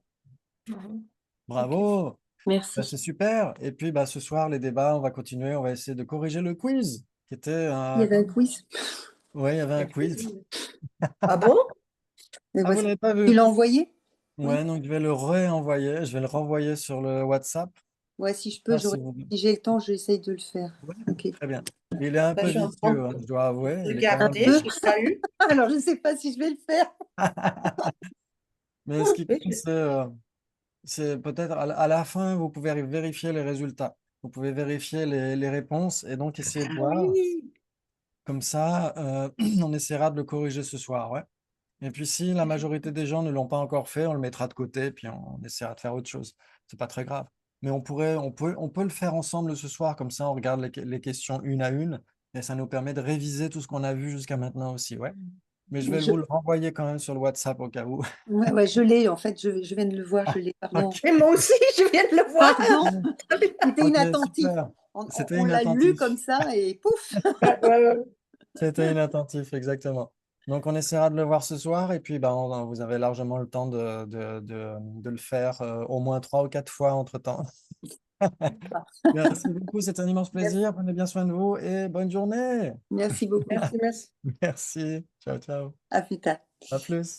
Mhm. Ok. Bravo. Ben, c'est Merci. super. Et puis bah, ce soir, les débats, on va continuer. On va essayer de corriger le quiz qui était Il y avait un quiz. Ouais, il y avait un quiz. Ah bon? Mais Ah, vous voici. l'avez pas Tu vu? l'as envoyé? Oui. Ouais, donc je vais le réenvoyer. Je vais le renvoyer sur le WhatsApp. Ouais, si je peux, Ah, si vous... si j'ai le temps, j'essaye de le faire. Ouais, Ok. très bien. Il est un Ben, peu je suis en train vicieux, hein, je dois avouer. de Il est quand Un même regarder peu. si tu as eu. Alors, je ne sais pas si je vais le faire. Mais ce qui Oui, compte, c'est peut-être à la fin, vous pouvez vérifier les résultats. Vous pouvez vérifier les réponses et donc essayer de Ah voir. oui. Comme ça, on essaiera de le corriger ce soir. Ouais. Et puis si la majorité des gens ne l'ont pas encore fait, on le mettra de côté, puis on essaiera de faire autre chose. C'est pas très grave. Mais on peut le faire ensemble ce soir, comme ça on regarde les questions une à une, et ça nous permet de réviser tout ce qu'on a vu jusqu'à maintenant aussi. Ouais. Mais je vais Je, vous le renvoyer quand même sur le WhatsApp au cas où. ouais, ouais, je l'ai, en fait, je viens de le voir, je l'ai, pardon. Ok, et moi aussi, je viens de le voir. Pardon, c'était ok, inattentif. super. C'était On l'a lu comme inattentif. ça et pouf. Ouais, ouais, ouais. C'était inattentif, exactement. Donc, on essaiera de le voir ce soir et puis ben, vous avez largement le temps de le faire au moins 3 ou 4 fois entre-temps. Merci beaucoup, c'est un immense Merci, plaisir. Prenez bien soin de vous et bonne journée. merci beaucoup. Merci, merci. Merci. Ciao, ciao. À plus tard. À plus.